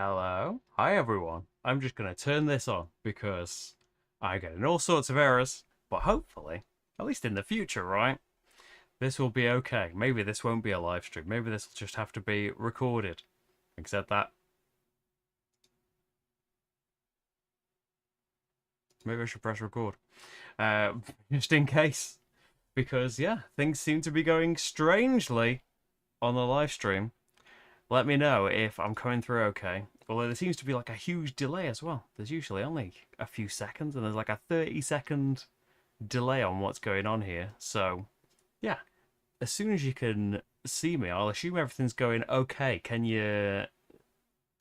Hello. Hi, everyone. I'm just going to turn this on because I get in all sorts of errors, but hopefully, at least in the future, right? This will be okay. Maybe this won't be a live stream. Maybe this will just have to be recorded. Except that. Maybe I should press record. Uh, just in case. Because, yeah, things seem to be going strangely on the live stream. Let me know if I'm coming through okay. Although there seems to be like a huge delay as well. There's usually only a few seconds, and there's like a 30-second delay on what's going on here. So, yeah, as soon as you can see me, I'll assume everything's going okay. Can you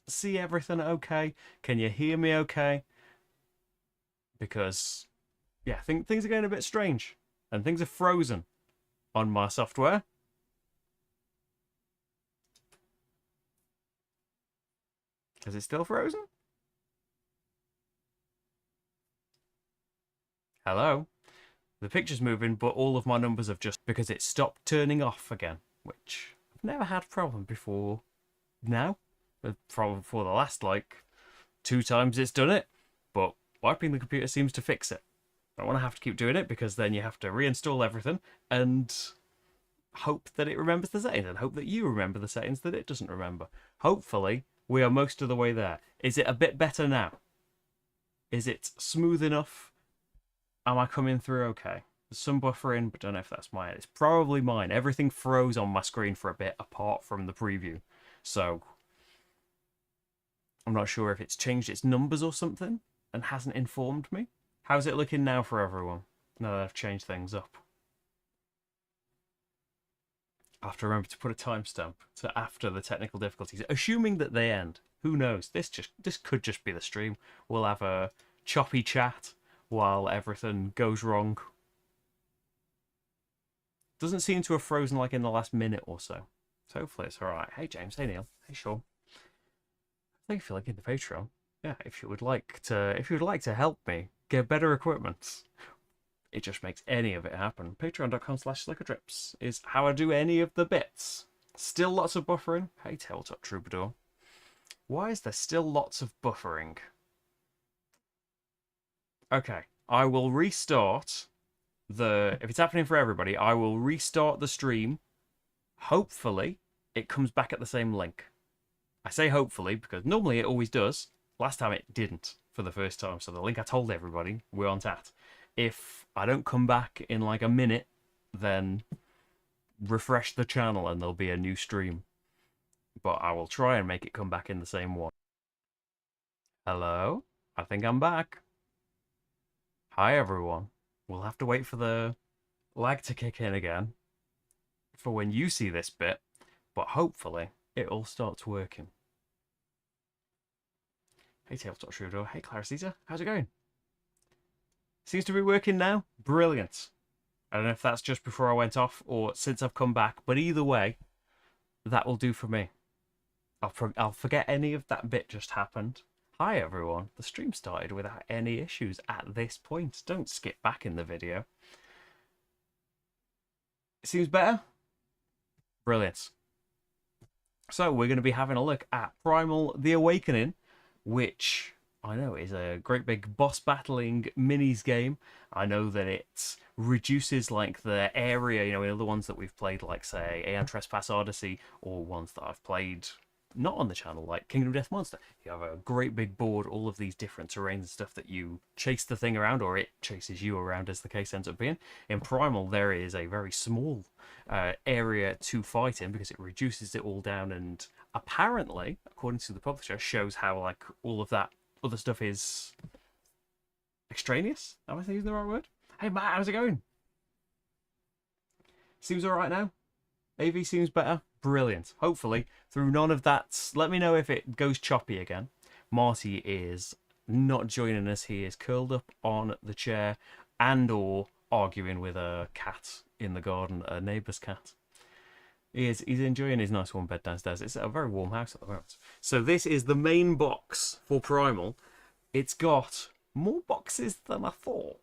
see everything okay? Can you hear me okay? Because, yeah, things are going a bit strange, and things are frozen on my software. Is it still frozen? Hello? The picture's moving, but all of my numbers have just because it stopped turning off again, which I've never had a problem before now. A problem for the last, like, 2 times it's done it, but wiping the computer seems to fix it. I don't want to have to keep doing it because then you have to reinstall everything and hope that it remembers the settings and hope that you remember the settings that it doesn't remember. Hopefully, we are most of the way there. Is it a bit better now? Is it smooth enough? Am I coming through okay? There's some buffering, but don't know if that's mine. It's probably mine. Everything froze on my screen for a bit apart from the preview. So I'm not sure if it's changed its numbers or something and hasn't informed me. How's it looking now for everyone? Now that I've changed things up. I have to remember to put a timestamp to after the technical difficulties, assuming that they end. Who knows? This could just be the stream. We'll have a choppy chat while everything goes wrong. Doesn't seem to have frozen like in the last minute or so. So hopefully it's alright. Hey James, hey Neil, hey Sean. Thank you for linking the Patreon. Yeah, if you would like to help me get better equipment, it just makes any of it happen. Patreon.com/slickerdrips is how I do any of the bits. Still lots of buffering. Hey Tabletop Troubadour. Why is there still lots of buffering? Okay, I will restart if it's happening for everybody, I will restart the stream. Hopefully, it comes back at the same link. I say hopefully because normally it always does. Last time it didn't for the first time, so the link I told everybody we're on that. If I don't come back in like a minute, then refresh the channel and there'll be a new stream. But I will try and make it come back in the same one. Hello? I think I'm back. Hi everyone. We'll have to wait for the lag to kick in again for when you see this bit, but hopefully it all starts working. Hey Tabletop Troubadour, hey Claricita, how's it going? Seems to be working now. Brilliant. I don't know if that's just before I went off or since I've come back, but either way, that will do for me. I'll forget any of that bit just happened. Hi everyone, the stream started without any issues at this point. Don't skip back in the video. It seems better? Brilliant. So we're going to be having a look at Primal The Awakening, which I know is a great big boss battling minis game. I know that it reduces like the area, you know, in other ones that we've played, like say Aeon Trespass Odyssey, or ones that I've played not on the channel, like Kingdom Death Monster. You have a great big board, all of these different terrains and stuff that you chase the thing around, or it chases you around, as the case ends up being. In Primal, there is a very small area to fight in because it reduces it all down, and apparently, according to the publisher, shows how like all of that other stuff is extraneous. Am I using the right word? Hey Matt, how's it going? Seems alright now? AV seems better? Brilliant. Hopefully, through none of that, let me know if it goes choppy again. Marty is not joining us. He is curled up on the chair and or arguing with a cat in the garden, a neighbour's cat. He's enjoying his nice warm bed downstairs. It's a very warm house at the moment. So this is the main box for Primal. It's got more boxes than I thought.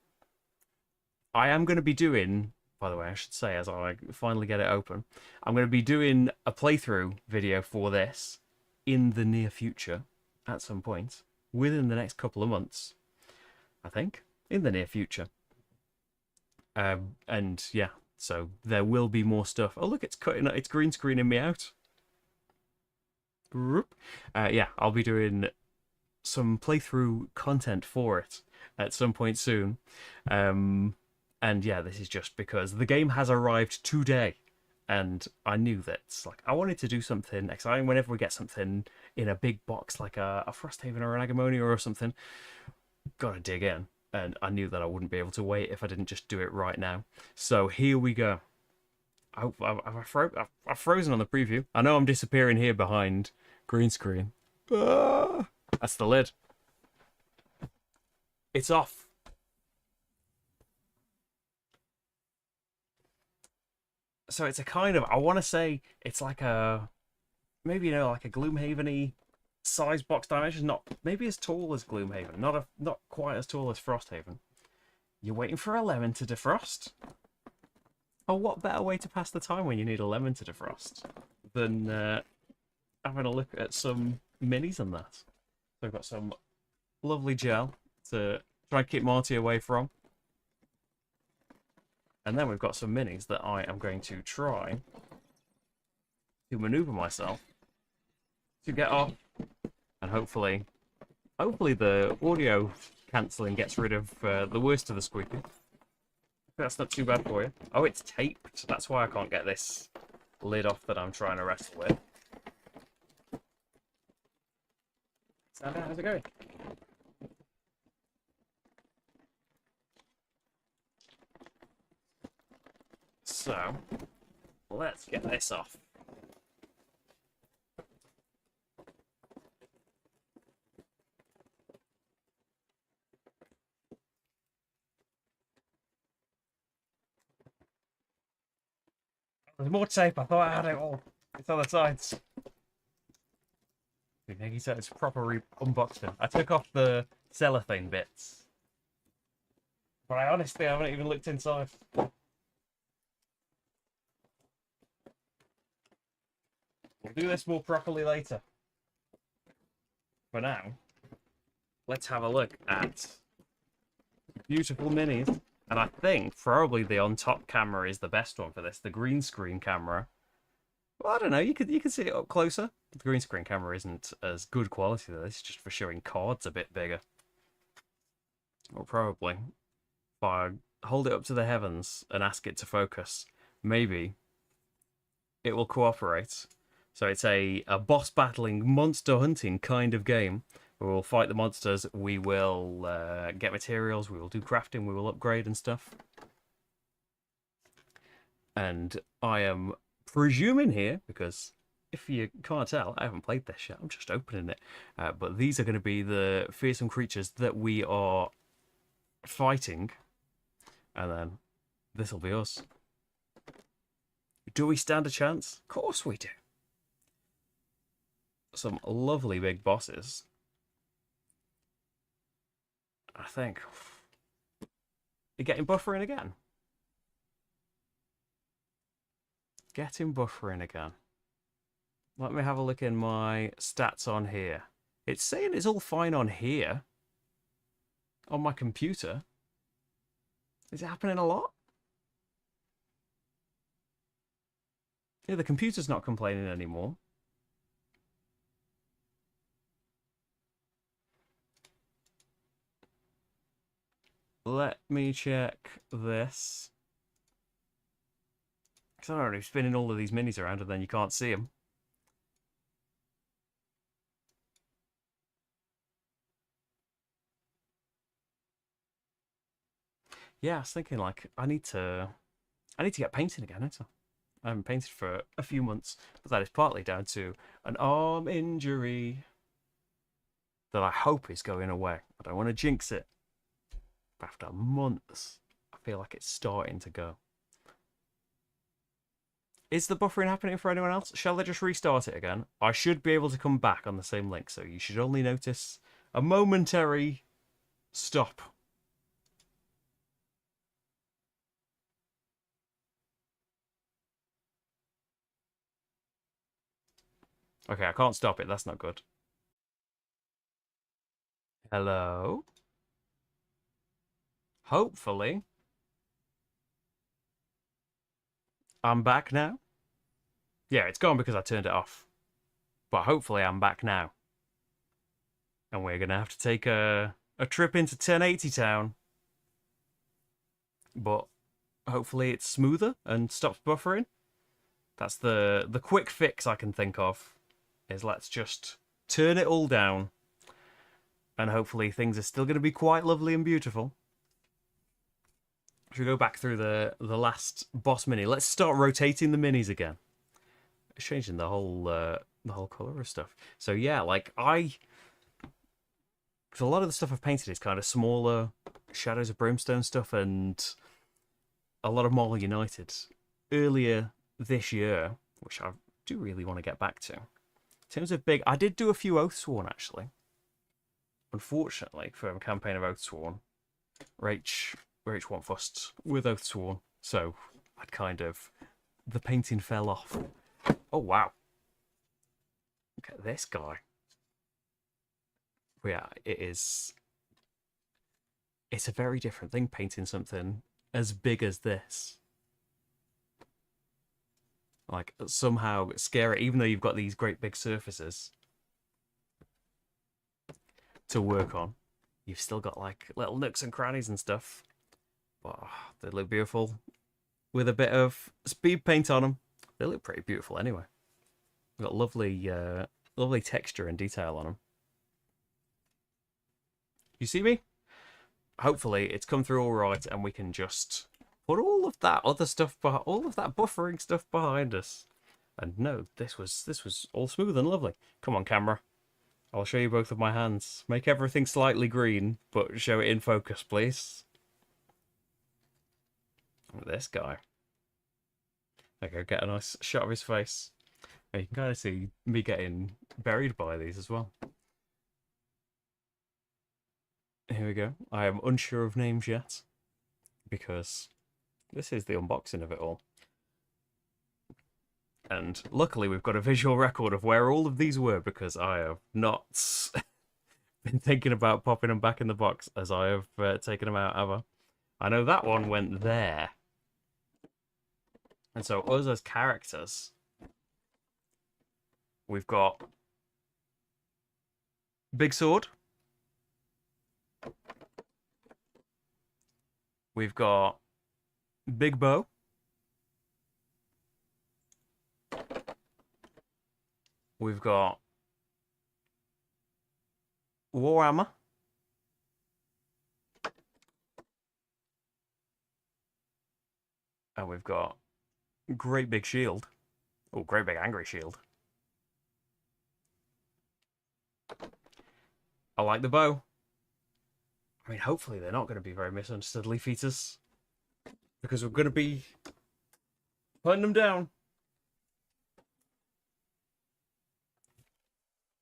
I am going to be doing, by the way, I should say, as I finally get it open, I'm going to be doing a playthrough video for this in the near future. at some point within the next couple of months, I think, in the near future. And yeah, so there will be more stuff. Oh, look, it's green screening me out. Yeah, I'll be doing some playthrough content for it at some point soon. And yeah, this is just because the game has arrived today. And I knew that like I wanted to do something exciting whenever we get something in a big box like a Frosthaven or an Agamonia or something. Gotta dig in. And I knew that I wouldn't be able to wait if I didn't just do it right now. So here we go. I've frozen on the preview. I know I'm disappearing here behind green screen. Ah, that's the lid. It's off. So it's a kind of, I want to say it's like a, maybe, like a Gloomhaven-y size box dimension. Not maybe as tall as Gloomhaven. Not quite as tall as Frosthaven. You're waiting for a lemon to defrost. Oh, what better way to pass the time when you need a lemon to defrost than having a look at some minis on that. So we've got some lovely gel to try and keep Marty away from. And then we've got some minis that I am going to try to maneuver myself to get off. And hopefully the audio cancelling gets rid of the worst of the squeaking. That's not too bad for you. Oh, it's taped. That's why I can't get this lid off that I'm trying to wrestle with. So, how's it going? So, let's get this off. There's more tape. I thought I had it all. It's on the sides. He said it's proper unboxing. I took off the cellophane bits. But I honestly haven't even looked inside. We'll do this more properly later. For now, let's have a look at beautiful minis. And I think probably the on-top camera is the best one for this, the green screen camera. Well, I don't know, you could see it up closer. The green screen camera isn't as good quality though, it's just for showing cards a bit bigger. Or probably, if I hold it up to the heavens and ask it to focus, maybe it will cooperate. So it's a boss battling, monster hunting kind of game. We will fight the monsters, we will get materials, we will do crafting, we will upgrade and stuff. And I am presuming here, because if you can't tell, I haven't played this yet, I'm just opening it. But these are going to be the fearsome creatures that we are fighting. And then this will be us. Do we stand a chance? Of course we do. Some lovely big bosses. I think. You're getting buffering again. Getting buffering again. Let me have a look in my stats on here. It's saying it's all fine on here. On my computer. Is it happening a lot? Yeah, the computer's not complaining anymore. Let me check this. Because I'm already spinning all of these minis around and then you can't see them. Yeah, I was thinking like I need to get painting again, don't I? I haven't painted for a few months, but that is partly down to an arm injury that I hope is going away. I don't want to jinx it. But after months, I feel like it's starting to go. Is the buffering happening for anyone else? Shall I just restart it again? I should be able to come back on the same link, so you should only notice a momentary stop. Okay, I can't stop it. That's not good. Hello? Hopefully. I'm back now. Yeah, it's gone because I turned it off. But hopefully I'm back now. And we're going to have to take a trip into 1080 Town. But hopefully it's smoother and stops buffering. That's the quick fix I can think of. Is let's just turn it all down. And hopefully things are still going to be quite lovely and beautiful. Should we go back through the last boss mini? Let's start rotating the minis again. It's changing the whole color of stuff. So yeah, like because a lot of the stuff I've painted is kind of smaller Shadows of Brimstone stuff and a lot of Mall United earlier this year, which I do really want to get back to. In terms of big, I did do a few Oathsworn actually. Unfortunately, for a campaign of Oathsworn, Rach went fussed with Oathsworn, so I'd kind of the painting fell off. Oh wow! Look at this guy. Yeah, it's a very different thing painting something as big as this. Like somehow scary, even though you've got these great big surfaces to work on, you've still got like little nooks and crannies and stuff. But they look beautiful with a bit of speed paint on them. They look pretty beautiful anyway. They've got lovely texture and detail on them. You see me? Hopefully it's come through all right, and we can just put all of that other stuff, all of that buffering stuff behind us. And no, this was all smooth and lovely. Come on, camera. I'll show you both of my hands. Make everything slightly green, but show it in focus, please. This guy. Okay, get a nice shot of his face. You can kind of see me getting buried by these as well. Here we go. I am unsure of names yet, because this is the unboxing of it all. And luckily we've got a visual record of where all of these were, because I have not been thinking about popping them back in the box as I have taken them out ever. I know that one went there. And so us as characters, we've got Big Sword. We've got Big Bow. We've got Warhammer. And we've got Great Big Shield. Oh, Great Big Angry Shield. I like the bow. I mean, hopefully they're not going to be very misunderstood leaf eaters, because we're going to be putting them down.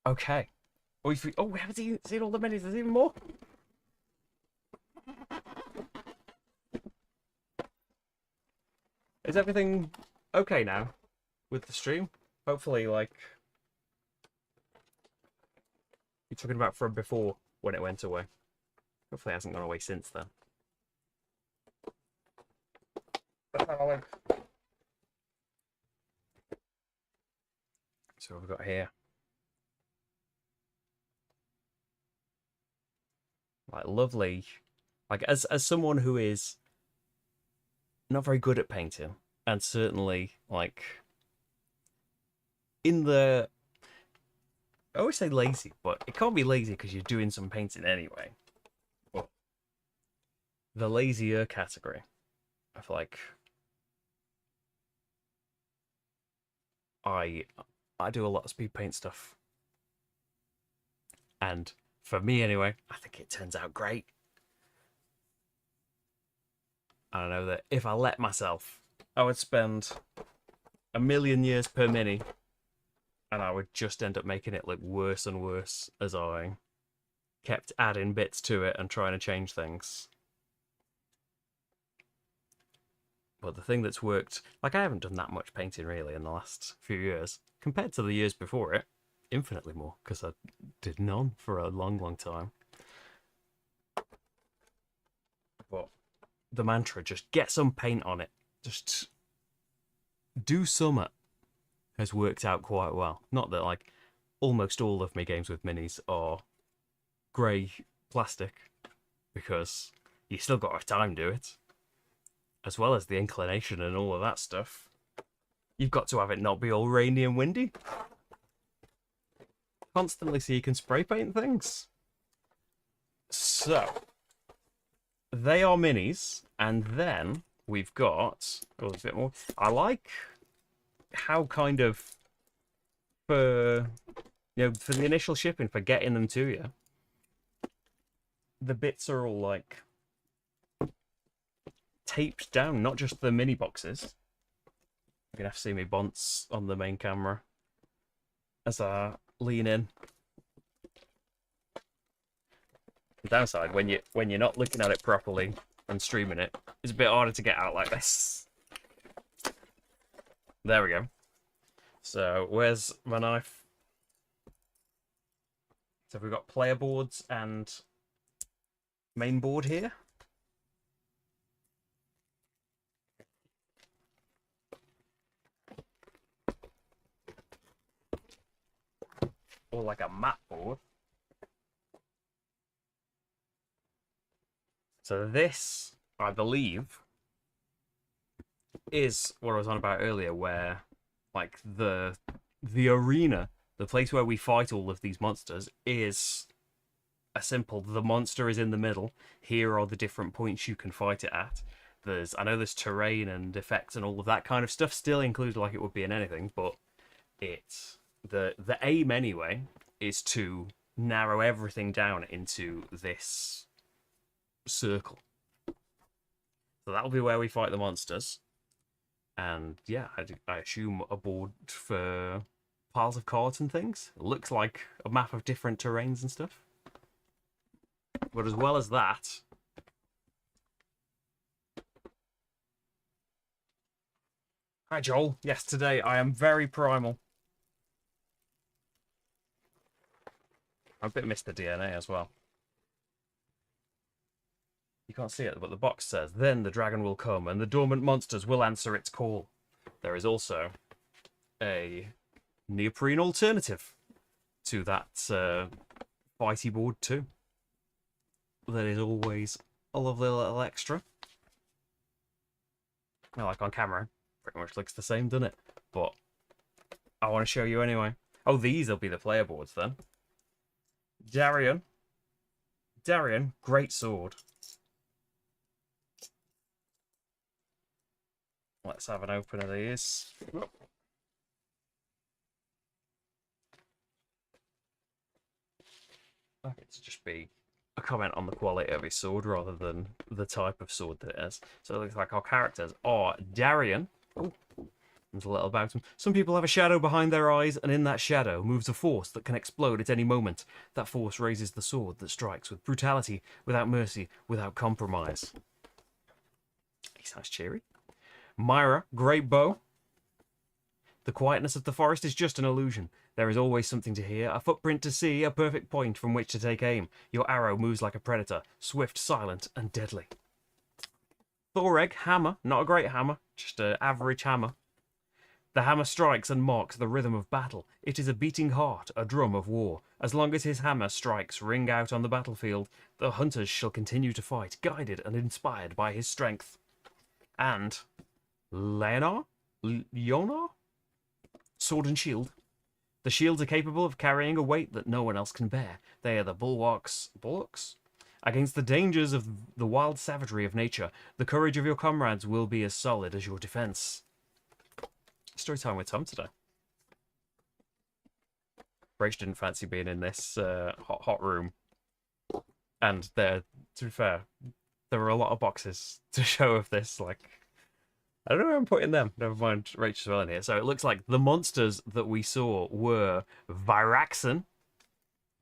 Okay. Oh, we haven't seen all the minis. There's even more. Is everything okay now with the stream? Hopefully, like, you're talking about from before when it went away. Hopefully it hasn't gone away since then. So what we've got here. Like lovely. Like as someone who is not very good at painting, and certainly like in the, I always say lazy, but it can't be lazy because you're doing some painting anyway. But the lazier category, I feel like I do a lot of speed paint stuff, and for me anyway, I think it turns out great. I know that if I let myself, I would spend a million years per mini, and I would just end up making it look worse and worse as I kept adding bits to it and trying to change things. But the thing that's worked, like I haven't done that much painting really in the last few years, compared to the years before it, infinitely more, because I did none for a long, long time. the mantra, just get some paint on it. Just do summer has worked out quite well. Not that, like, almost all of my games with minis are grey plastic, because you still got to time do it, as well as the inclination and all of that stuff. You've got to have it not be all rainy and windy constantly so you can spray paint things. So they are minis, and then we've got a bit more. I like how kind of for for the initial shipping, for getting them to you, the bits are all like taped down, not just the mini boxes. You're gonna have to see me bonce on the main camera as I lean in. The downside, when you're not looking at it properly and streaming it, it's a bit harder to get out like this. There we go. So where's my knife? So we've got player boards and main board here. Or like a mat board. So this, I believe, is what I was on about earlier, where like the arena, the place where we fight all of these monsters, is a simple, the monster is in the middle. Here are the different points you can fight it at. I know there's terrain and effects and all of that kind of stuff still included, like it would be in anything, but it's the aim anyway is to narrow everything down into this circle. So that'll be where we fight the monsters. And yeah, I assume a board for piles of cards and things. It looks like a map of different terrains and stuff. But as well as that, hi Joel. Yes, today I am very primal. I'm a bit Mr. DNA as well. You can't see it, but the box says, then the dragon will come and the dormant monsters will answer its call. There is also a neoprene alternative to that fighty board too. That is always a lovely little extra. Now, like on camera, pretty much looks the same, doesn't it? But I want to show you anyway. Oh, these will be the player boards then. Darian, great sword. Let's have an open of these. Like it to just be a comment on the quality of his sword rather than the type of sword that it is. So it looks like our characters are Darian. Oh, there's a little about him. Some people have a shadow behind their eyes, and in that shadow moves a force that can explode at any moment. That force raises the sword that strikes with brutality, without mercy, without compromise. He sounds cheery. Myra, great bow. The quietness of the forest is just an illusion. There is always something to hear, a footprint to see, a perfect point from which to take aim. Your arrow moves like a predator, swift, silent, and deadly. Thoreg, hammer, not a great hammer, just an average hammer. The hammer strikes and marks the rhythm of battle. It is a beating heart, a drum of war. As long as his hammer strikes ring out on the battlefield, the hunters shall continue to fight, guided and inspired by his strength. And Leonor? Sword and shield. The shields are capable of carrying a weight that no one else can bear. They are the bulwarks against the dangers of the wild savagery of nature. The courage of your comrades will be as solid as your defense. Story time with Tom today. Rach didn't fancy being in this hot room. And to be fair, there were a lot of boxes to show of this, like, I don't know where I'm putting them. Never mind, Rachel's well in here. So it looks like the monsters that we saw were Viraxen.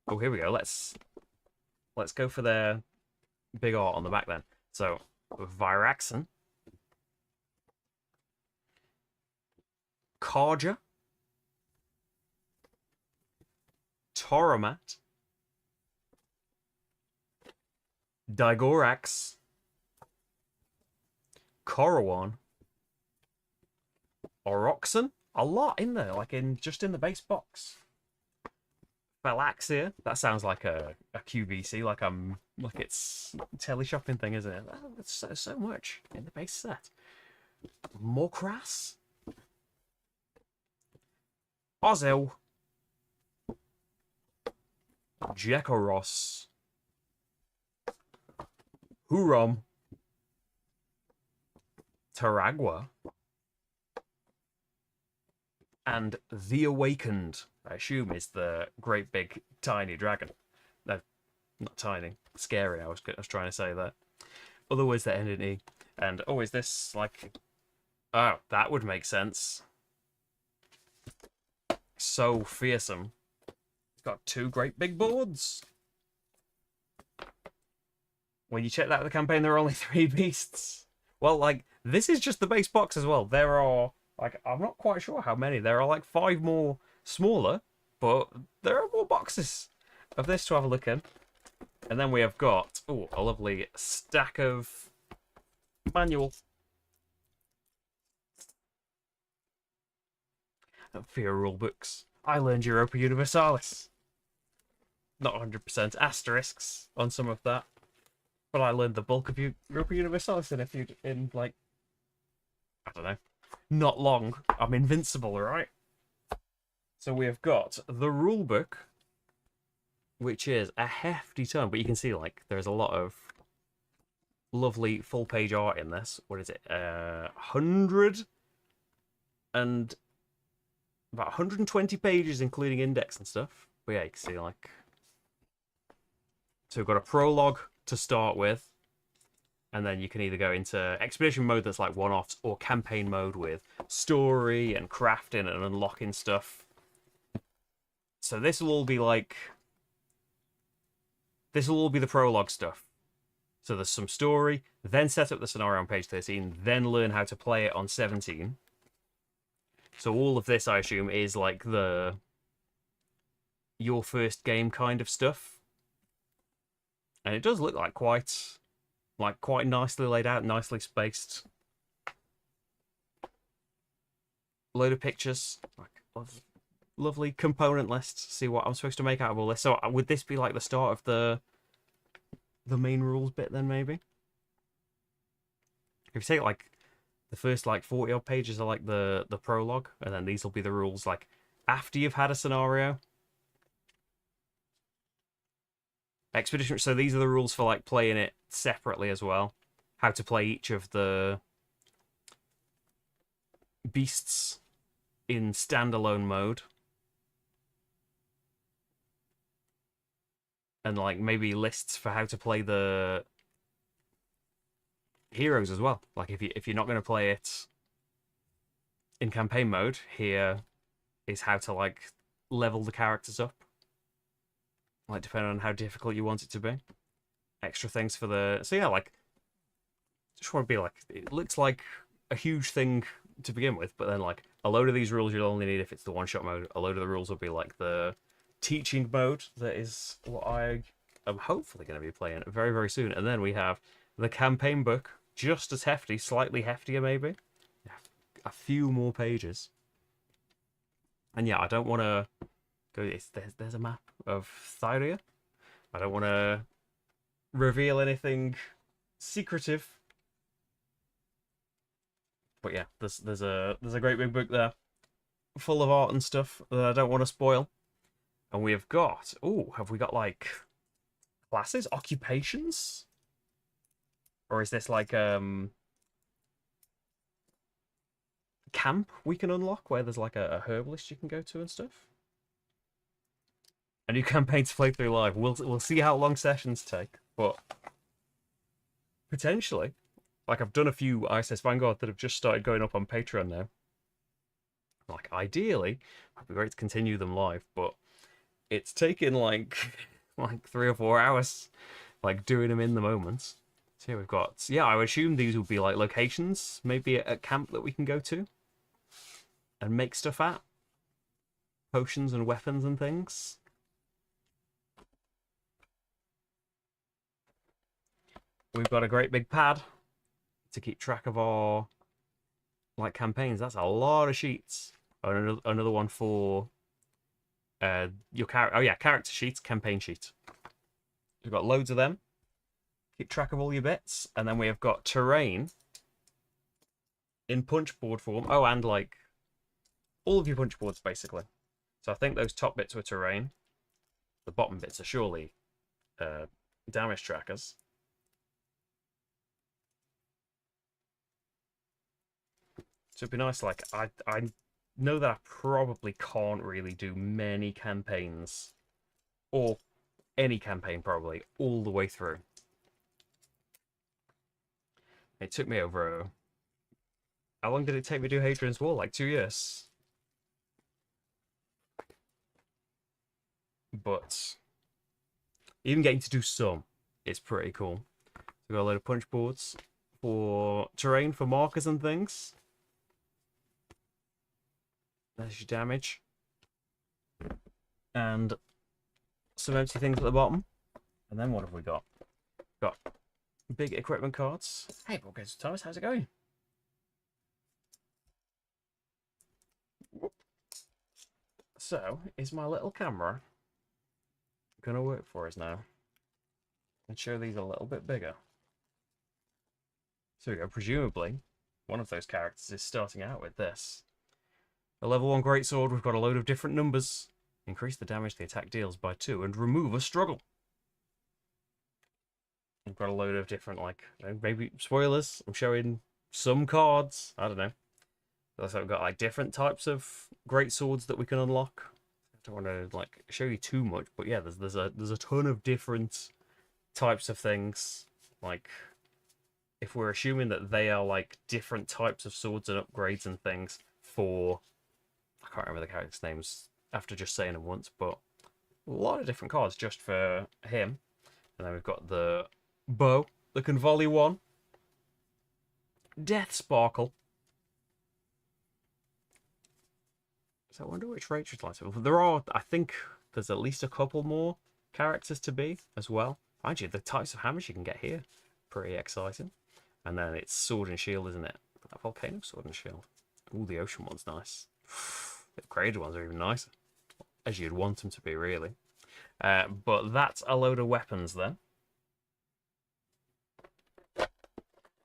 Oh, here we go. Let's go for their big art on the back then. So Viraxen, Karja, Toromat, Digorax, Corrowan, Oroxen. A lot in there, like just in the base box. Phylaxia. That sounds like a QVC, like it's teleshopping thing, isn't it? Oh, that's so much in the base set. Morcrass. Ozil. Jekoros. Hurom. Taragua. And the Awakened, I assume, is the great big tiny dragon. No, not tiny. Scary, I was trying to say that. Other words that end in E. And, oh, is this like... Oh, that would make sense. So fearsome. It's got 2 great big boards. When you check that out the campaign, there are only 3 beasts. Well, like, this is just the base box as well. There are... Like, I'm not quite sure how many. There are like 5 more smaller, but there are more boxes of this to have a look in. And then we have got, oh, a lovely stack of manual. For your rule books. I learned Europa Universalis. Not 100% asterisks on some of that. But I learned the bulk of Europa Universalis in like, I don't know. Not long. I'm invincible, right? So we have got the rulebook, which is a hefty tome, but you can see like there's a lot of lovely full page art in this. What is it? 100 and about 120 pages, including index and stuff. But yeah, you can see like. So we've got a prologue to start with. And then you can either go into expedition mode that's like one-offs or campaign mode with story and crafting and unlocking stuff. So this will all be like... This will all be the prologue stuff. So there's some story, then set up the scenario on page 13, then learn how to play it on 17. So all of this, I assume, is like the... your first game kind of stuff. And it does look like quite nicely laid out, nicely spaced. Load of pictures, like lovely component lists. See what I'm supposed to make out of all this. So would this be like the start of the main rules bit then, maybe? If you take like the first like 40 odd pages are like the prologue, and then these will be the rules like after you've had a scenario. Expedition. So these are the rules for like playing it separately as well. How to play each of the beasts in standalone mode. And like maybe lists for how to play the heroes as well. Like if you're not going to play it in campaign mode, here is how to like level the characters up. Like, depending on how difficult you want it to be. Extra things for the... So, yeah, like... Just want to be like... It looks like a huge thing to begin with, but then, like, a load of these rules you'll only need if it's the one-shot mode. A load of the rules will be, like, the teaching mode. That is what I am hopefully going to be playing very, very soon. And then we have the campaign book. Just as hefty. Slightly heftier, maybe. A few more pages. And, yeah, I don't want to... There's a map of Thyria. I don't want to reveal anything secretive, but yeah, there's a great big book there, full of art and stuff that I don't want to spoil. And we have got have we got like classes, occupations, or is this like camp we can unlock where there's like a herbalist you can go to and stuff? A new campaign to play through live. We'll see how long sessions take, but potentially, like I've done a few ISS Vanguard that have just started going up on Patreon now. Like ideally, it'd be great to continue them live, but it's taken like 3 or 4 hours, like doing them in the moment. So here we've got, yeah, I would assume these would be like locations, maybe at camp that we can go to and make stuff at, potions and weapons and things. We've got a great big pad to keep track of our like campaigns. That's a lot of sheets. Another one for your character. Oh yeah, character sheets, campaign sheets. We've got loads of them. Keep track of all your bits, and then we have got terrain in punch board form. Oh, and like all of your punch boards basically. So I think those top bits were terrain. The bottom bits are surely damage trackers. So it'd be nice. Like I know that I probably can't really do many campaigns, or any campaign probably all the way through. It took me over. How long did it take me to do Hadrian's Wall? Like 2 years. But even getting to do some is pretty cool. We've got a load of punch boards for terrain, for markers and things. There's your damage. And some empty things at the bottom. And then what have we got? Got big equipment cards. Hey, Bookers Thomas, how's it going? So, is my little camera gonna work for us now? And show these a little bit bigger. So we go. Presumably, one of those characters is starting out with this. A level 1 greatsword, we've got a load of different numbers. Increase the damage the attack deals by 2 and remove a struggle. We've got a load of different, like, maybe spoilers. I'm showing some cards. I don't know. Also, we've got like different types of greatswords that we can unlock. I don't want to like show you too much, but yeah, there's a ton of different types of things. Like, if we're assuming that they are like different types of swords and upgrades and things for, I can't remember the characters' names after just saying them once, but a lot of different cards just for him. And then we've got the bow that can volley one, Death Sparkle. So I wonder which Rachel's like. There are, I think, there's at least a couple more characters to be as well. Mind you, the types of hammers you can get here, pretty exciting. And then it's sword and shield, isn't it? That volcano sword and shield. Ooh, the ocean one's nice. The upgraded ones are even nicer, as you'd want them to be, really. But that's a load of weapons then.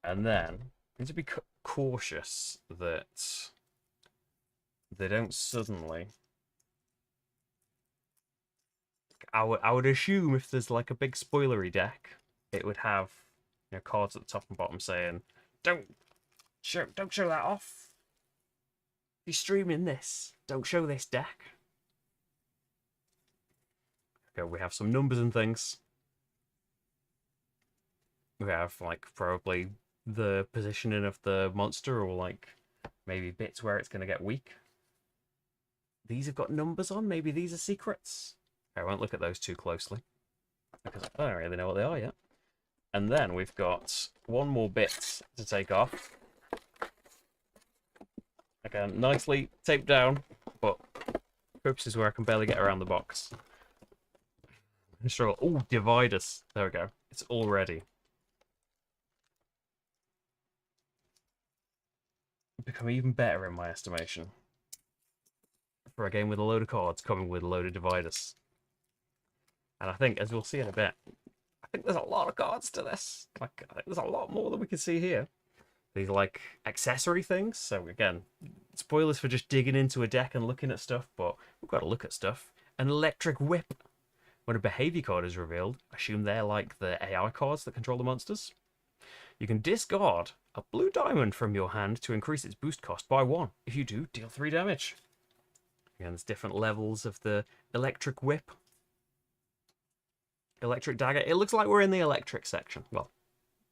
And then you need to be cautious that they don't suddenly. I would assume if there's like a big spoilery deck, it would have, you know, cards at the top and bottom saying, don't show that off. If you're streaming this, don't show this deck. Okay, we have some numbers and things. We have like probably the positioning of the monster, or like maybe bits where it's going to get weak. These have got numbers on. Maybe these are secrets. I won't look at those too closely because I don't really know what they are yet. And then we've got one more bit to take off. Again, nicely taped down, but purposes where I can barely get around the box. Struggle. Oh, divide us. There we go. It's all ready. Become even better in my estimation. For a game with a load of cards coming with a load of dividers. And I think, as we'll see in a bit, I think there's a lot of cards to this. Like, I think there's a lot more than we can see here. These are like accessory things. So again, spoilers for just digging into a deck and looking at stuff, but we've got to look at stuff. An electric whip. When a behavior card is revealed, assume they're like the AI cards that control the monsters. You can discard a blue diamond from your hand to increase its boost cost by 1. If you do, deal 3 damage. Again, there's different levels of the electric whip. Electric dagger. It looks like we're in the electric section. Well,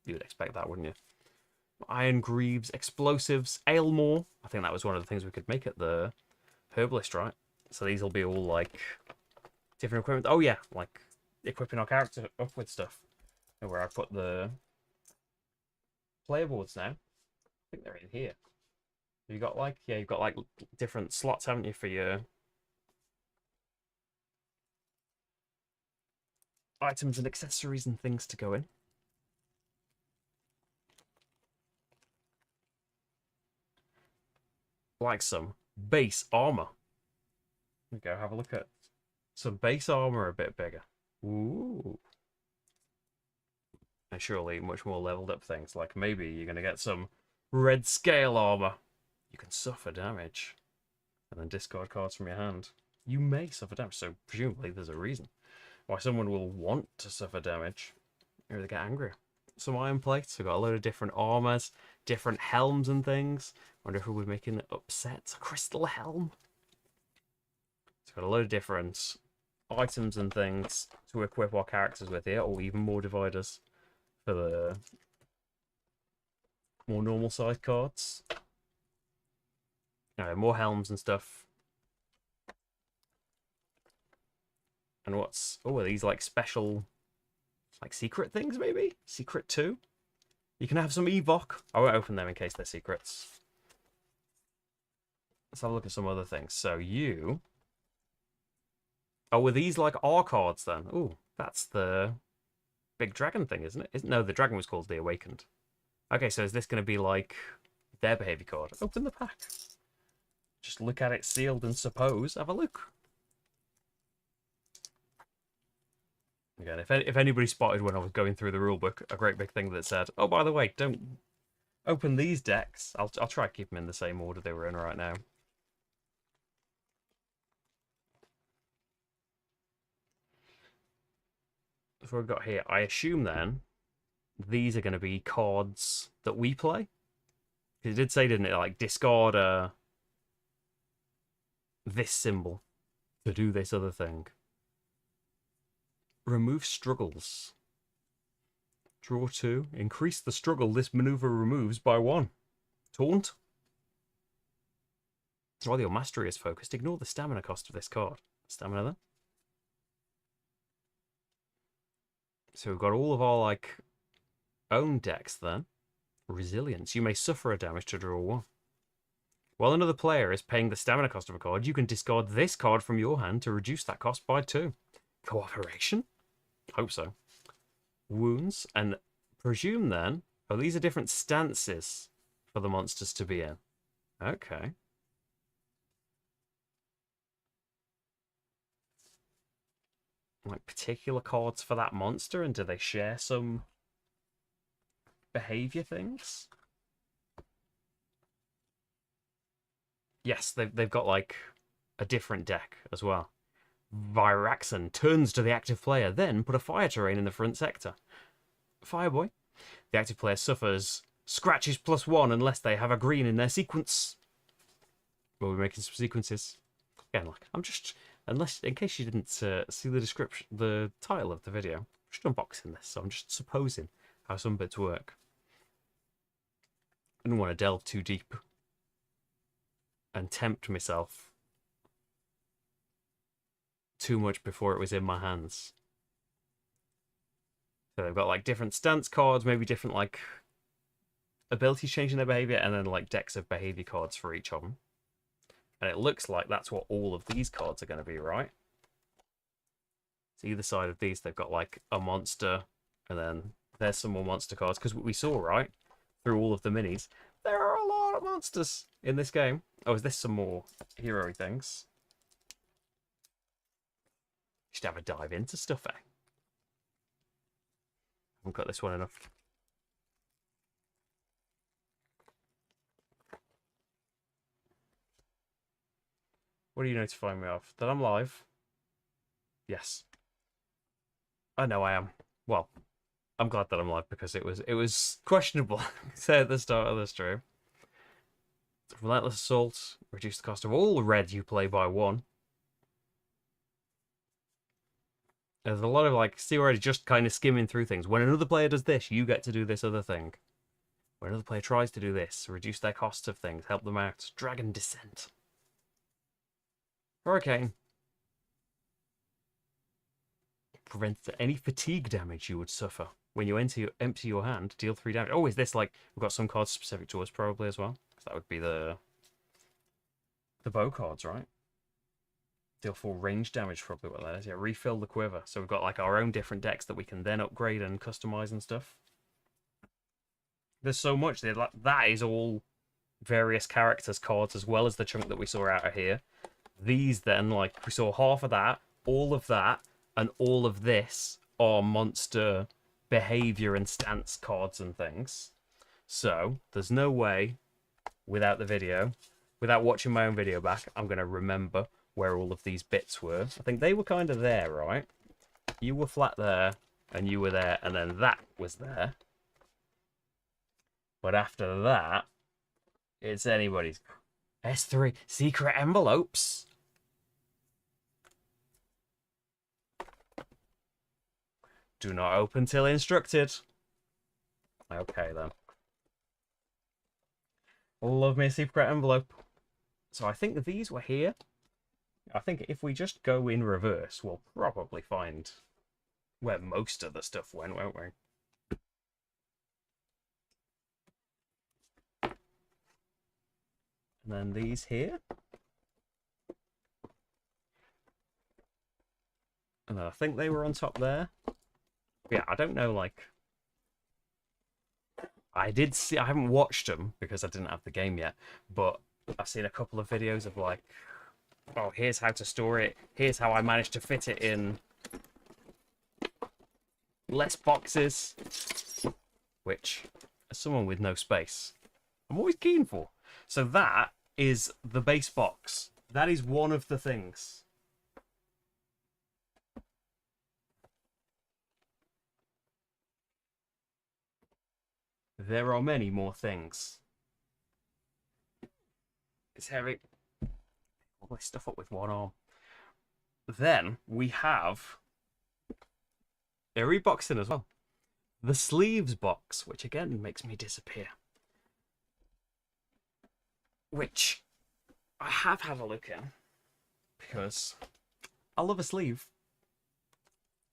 you would expect that, wouldn't you? Iron greaves, explosives, Aylmore. I think that was one of the things we could make at the herbalist, right? So these will be all like different equipment. Oh yeah, like equipping our character up with stuff. And where I put the player boards now. I think they're in here. You got like, yeah, you've got like different slots, haven't you, for your items and accessories and things to go in. like some base armor. There we go, have a look at some base armor a bit bigger. Ooh. And surely much more leveled up things, like maybe you're going to get some red scale armor. You can suffer damage and then discard cards from your hand. You may suffer damage, so presumably there's a reason why someone will want to suffer damage or they get angry. Some iron plates, we've got a load of different armors, different helms and things. Wonder if we'll be making upsets. A crystal helm. It's got a load of different items and things to equip our characters with here, or even more dividers for the more normal size cards. More helms and stuff. And what's... Oh, are these like special... like secret things, maybe? Secret 2? You can have some Evoc. I won't open them in case they're secrets. Let's have a look at some other things. So you... Oh, were these like our cards then? Oh, that's the big dragon thing, isn't it? No, the dragon was called the Awakened. Okay, so is this going to be like their behavior card? Open the pack. Just look at it sealed and suppose. Have a look. Again, if anybody spotted when I was going through the rulebook a great big thing that said, oh, by the way, don't open these decks. I'll try to keep them in the same order they were in right now. So what we've got here, I assume then these are going to be cards that we play. Because it did say, didn't it, like discard this symbol to do this other thing. Remove struggles. Draw 2. Increase the struggle this maneuver removes by 1. Taunt. While your mastery is focused, ignore the stamina cost of this card. Stamina then. So we've got all of our like own decks then. Resilience. You may suffer a damage to draw 1. While another player is paying the stamina cost of a card, you can discard this card from your hand to reduce that cost by 2. Cooperation? Hope so. Wounds. And presume then... Oh, these are different stances for the monsters to be in. Okay. Like particular cards for that monster, and do they share some behavior things? Yes, they've got like a different deck as well. Viraxen turns to the active player, then put a fire terrain in the front sector. Fireboy. The active player suffers scratches +1 unless they have a green in their sequence. We'll be making some sequences. Again, like, I'm just... Unless, in case you didn't see the description, the title of the video, I'm just unboxing this, so I'm just supposing how some bits work. I didn't want to delve too deep and tempt myself too much before it was in my hands. So they've got like different stance cards, maybe different like abilities changing their behavior, and then like decks of behavior cards for each of them. And it looks like that's what all of these cards are going to be, right? So either side of these, they've got like a monster, and then there's some more monster cards. Because we saw, right, through all of the minis, there are a lot of monsters in this game. Oh, is this some more hero things? Should have a dive into stuff, eh? Haven't got this one enough. What are you notifying me of? That I'm live? Yes. I know I am. Well, I'm glad that I'm live because it was questionable, say at the start of the stream. Relentless Assault. Reduce the cost of all red you play by 1. There's a lot of like, see already just kind of skimming through things. When another player does this, you get to do this other thing. When another player tries to do this, reduce their costs of things, help them out. Dragon Descent. Hurricane. Prevents any fatigue damage you would suffer. When you empty your hand, deal 3 damage. Oh, is this like... We've got some cards specific to us probably as well. So that would be the bow cards, right? Deal 4 range damage, probably what that is. Yeah, refill the quiver. So we've got like our own different decks that we can then upgrade and customize and stuff. There's so much there. That is all various characters cards as well as the chunk that we saw out of here. These then, like, we saw half of that, and all of this are monster behavior and stance cards and things. So there's no way without watching my own video back, I'm going to remember where all of these bits were. I think they were kind of there, right? You were flat there, and you were there, and then that was there. But after that, it's anybody's. S3 secret envelopes. Do not open till instructed. Okay, then. Love me a secret envelope. So I think these were here. I think if we just go in reverse, we'll probably find where most of the stuff went, won't we? And then these here. And then I think they were on top there. Yeah, I don't know, like... I haven't watched them because I didn't have the game yet, but I've seen a couple of videos of like, oh, here's how to store it. Here's how I managed to fit it in less boxes, which, as someone with no space, I'm always keen for. So that is the base box. That is one of the things. There are many more things. It's heavy. All this stuff up with one arm. Then we have a reboxing as well. The sleeves box, which again makes me disappear. Which I have had a look in because I love a sleeve.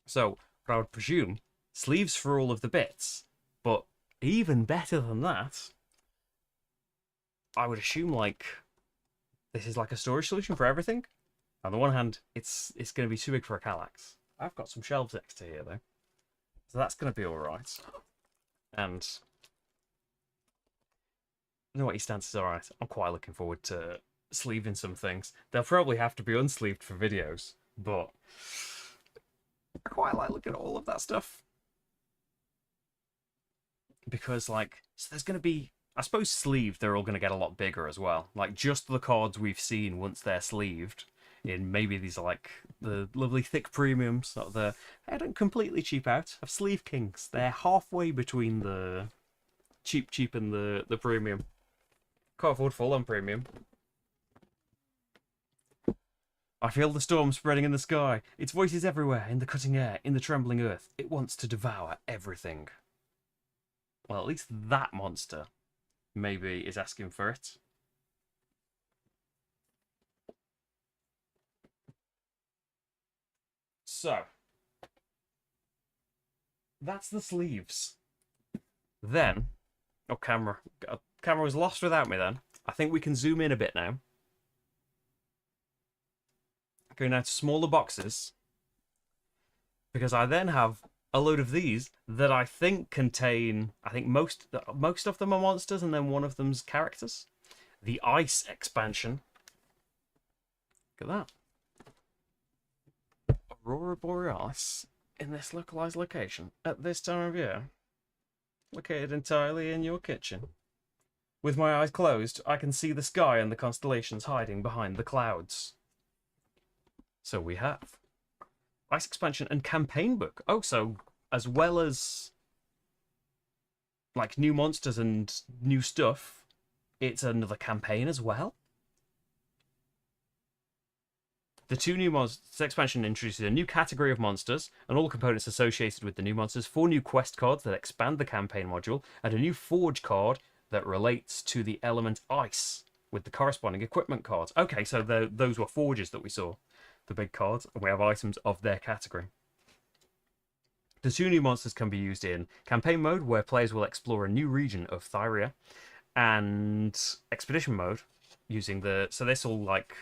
So I would presume sleeves for all of the bits, but even better than that, I would assume like this is like a storage solution for everything. On the one hand, it's going to be too big for a Kallax. I've got some shelves next to here though, so that's going to be all right. And you know what, his stance is all right. I'm quite looking forward to sleeving some things. They'll probably have to be unsleeved for videos, but I quite like looking at all of that stuff. Because, like, so there's going to be, I suppose sleeved, they're all going to get a lot bigger as well. Like, just the cards we've seen once they're sleeved, in maybe these are like the lovely thick premiums, not the, I don't completely cheap out, of Sleeve Kings. They're halfway between the cheap and the premium. Can't afford full on premium. I feel the storm spreading in the sky. Its voices everywhere, in the cutting air, in the trembling earth. It wants to devour everything. Well, at least that monster maybe is asking for it. So, that's the sleeves. Then, oh, camera was lost without me then. I think we can zoom in a bit now. Going now to smaller boxes. Because I then have a load of these that I think contain, I think most of them are monsters and then one of them's characters. The Ice expansion. Look at that. Aurora Borealis in this localized location at this time of year. Located entirely in your kitchen. With my eyes closed, I can see the sky and the constellations hiding behind the clouds. So we have Ice expansion and campaign book. Oh, so as well as like new monsters and new stuff, it's another campaign as well. The two new monsters expansion introduces a new category of monsters and all components associated with the new monsters, 4 new quest cards that expand the campaign module, and a new forge card that relates to the element ice with the corresponding equipment cards. Okay, so those were forges that we saw. The big cards, and we have items of their category. The 2 new monsters can be used in campaign mode, where players will explore a new region of Thyria, and expedition mode, using the, so this will like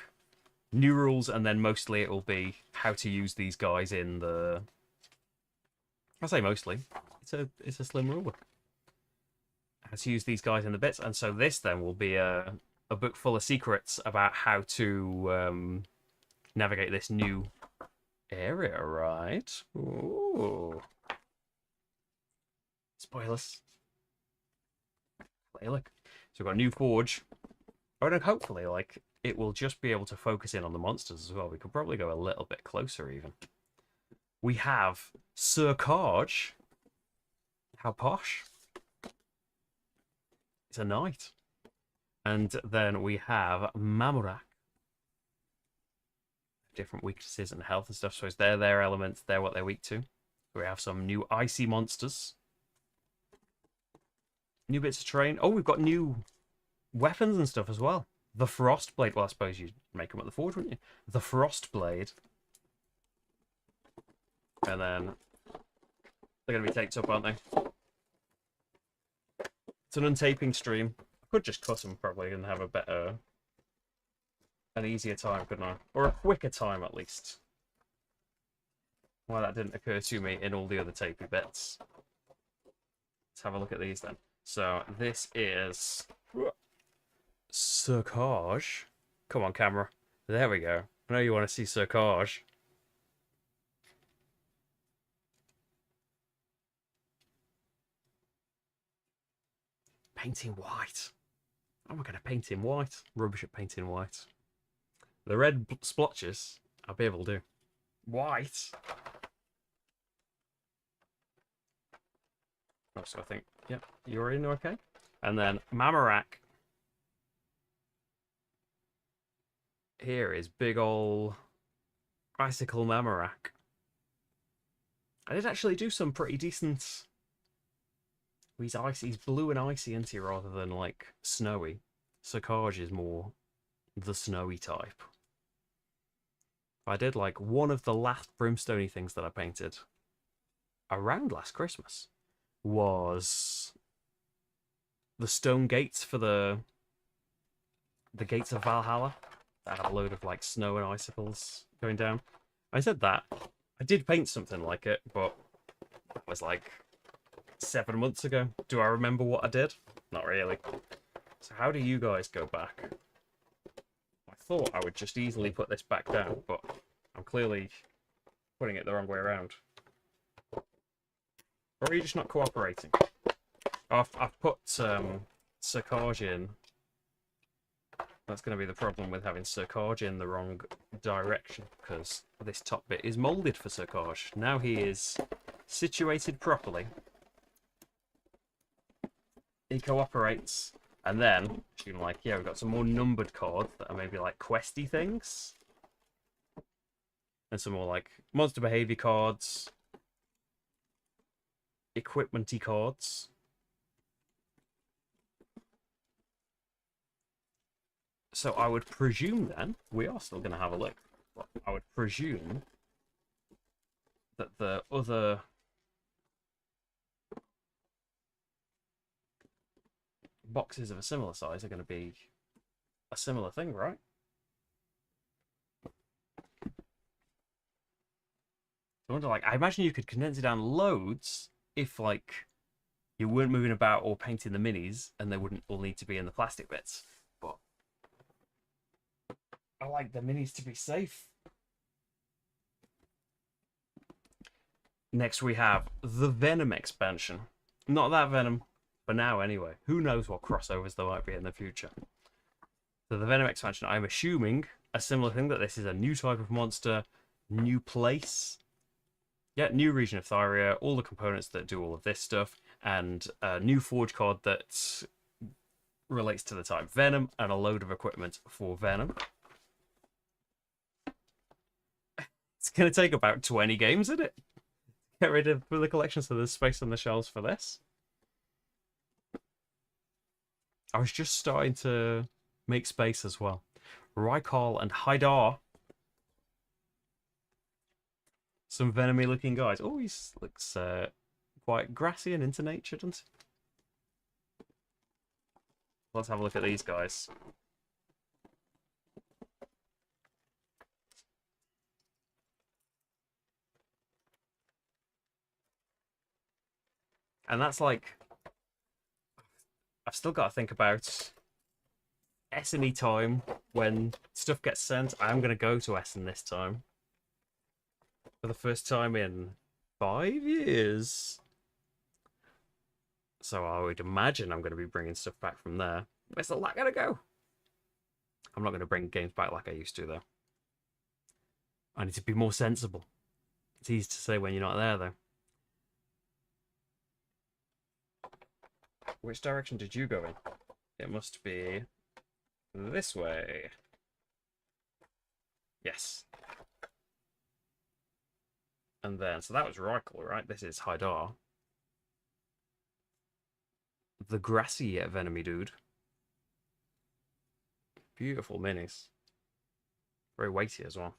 new rules, and then mostly it will be how to use these guys in the, I say mostly, it's a slim rulebook. how to use these guys in the bits. And so this then will be a book full of secrets about how to navigate this new area, right? Ooh. Spoilers. Hey, look. So we've got a new forge. Oh, and hopefully, like, it will just be able to focus in on the monsters as well. We could probably go a little bit closer, even. We have Sir Karj. How posh. It's a knight. And then we have Mamurak. Different weaknesses and health and stuff. So it's their elements. They're what they're weak to. We have some new icy monsters. New bits of terrain. Oh, we've got new weapons and stuff as well. The Frost Blade. Well, I suppose you'd make them at the forge, wouldn't you? The Frost Blade. And then they're going to be taped up, aren't they? It's an untaping stream. I could just cut them probably and have an easier time, couldn't I? Or a quicker time at least. Why that didn't occur to me in all the other tapey bits. Let's have a look at these then. So this is Sir Karj. Come on, camera. There we go. I know you want to see Sir Karj. Painting white. Oh, we're going to paint him white. Rubbish at painting white. The red splotches, I'll be able to do. White. Oh, so I think, yep, you're in okay. And then Mamurak. Here is big ol' icicle Mamurak. I did actually do some pretty decent. He's icy. He's blue and icy, isn't he, rather than like snowy. Sir Karj is more the snowy type. I did like one of the last brimstone-y things that I painted around last Christmas was the stone gates for the gates of Valhalla that had a load of like snow and icicles going down. I said that. I did paint something like it, but it was like 7 months ago. Do I remember what I did? Not really. So how do you guys go back? I thought I would just easily put this back down, but I'm clearly putting it the wrong way around. Or are you just not cooperating? I've put Sir Karj in. That's going to be the problem with having Sir Karj in the wrong direction, because this top bit is moulded for Sir Karj. Now he is situated properly. He cooperates, and then she's like, yeah, we've got some more numbered cards that are maybe like questy things, and some more like monster behavior cards, equipment-y cards. So I would presume then, we are still going to have a look, but I would presume that the other boxes of a similar size are going to be a similar thing, right? I wonder, like, I imagine you could condense it down loads if, like, you weren't moving about or painting the minis, and they wouldn't all need to be in the plastic bits. But I like the minis to be safe. Next we have the Venom expansion. Not that Venom, for now anyway. Who knows what crossovers there might be in the future. So the Venom expansion, I'm assuming a similar thing, that this is a new type of monster, new place. Yeah, new region of Thyria, all the components that do all of this stuff, and a new forge card that relates to the type Venom, and a load of equipment for Venom. It's going to take about 20 games, isn't it? Get rid of the collection so there's space on the shelves for this. I was just starting to make space as well. Rykal and Haidar. Some Venomy looking guys. Oh, he looks quite grassy and into nature, doesn't he? Let's have a look at these guys. And that's like, I've still got to think about Essen time when stuff gets sent. I'm going to go to Essen this time. For the first time in 5 years. So I would imagine I'm going to be bringing stuff back from there. Where's the lot going to go? I'm not going to bring games back like I used to, though. I need to be more sensible. It's easy to say when you're not there, though. Which direction did you go in? It must be this way. Yes. And then, so that was Reichel, right? This is Haidar. The grassy yet venomy dude. Beautiful minis. Very weighty as well.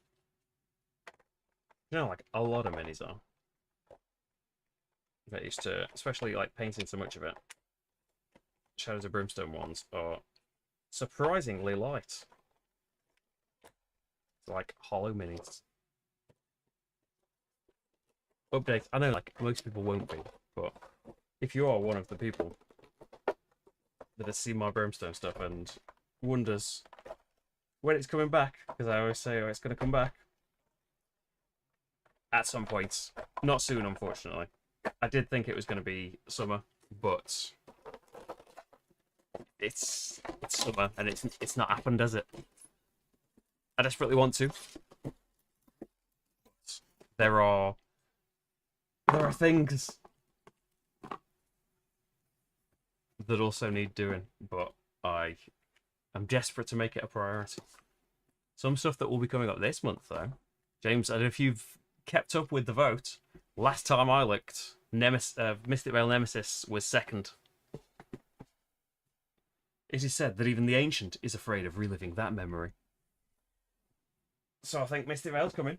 You know, like a lot of minis are. That used to, especially like painting so much of it. Shadows of Brimstone ones are surprisingly light. It's like hollow minis. Updates. I know like most people won't be, but if you are one of the people that has seen my Brimstone stuff and wonders when it's coming back, because I always say, oh, it's going to come back at some point. Not soon, unfortunately. I did think it was going to be summer, but it's summer and it's not happened, does it? I desperately want to. There are things that also need doing, but I am desperate to make it a priority. Some stuff that will be coming up this month, though. James, I don't know if you've kept up with the vote. Last time I looked, Mystic Vale Nemesis was second. It is said that even the Ancient is afraid of reliving that memory. So I think Mystic Vale's coming.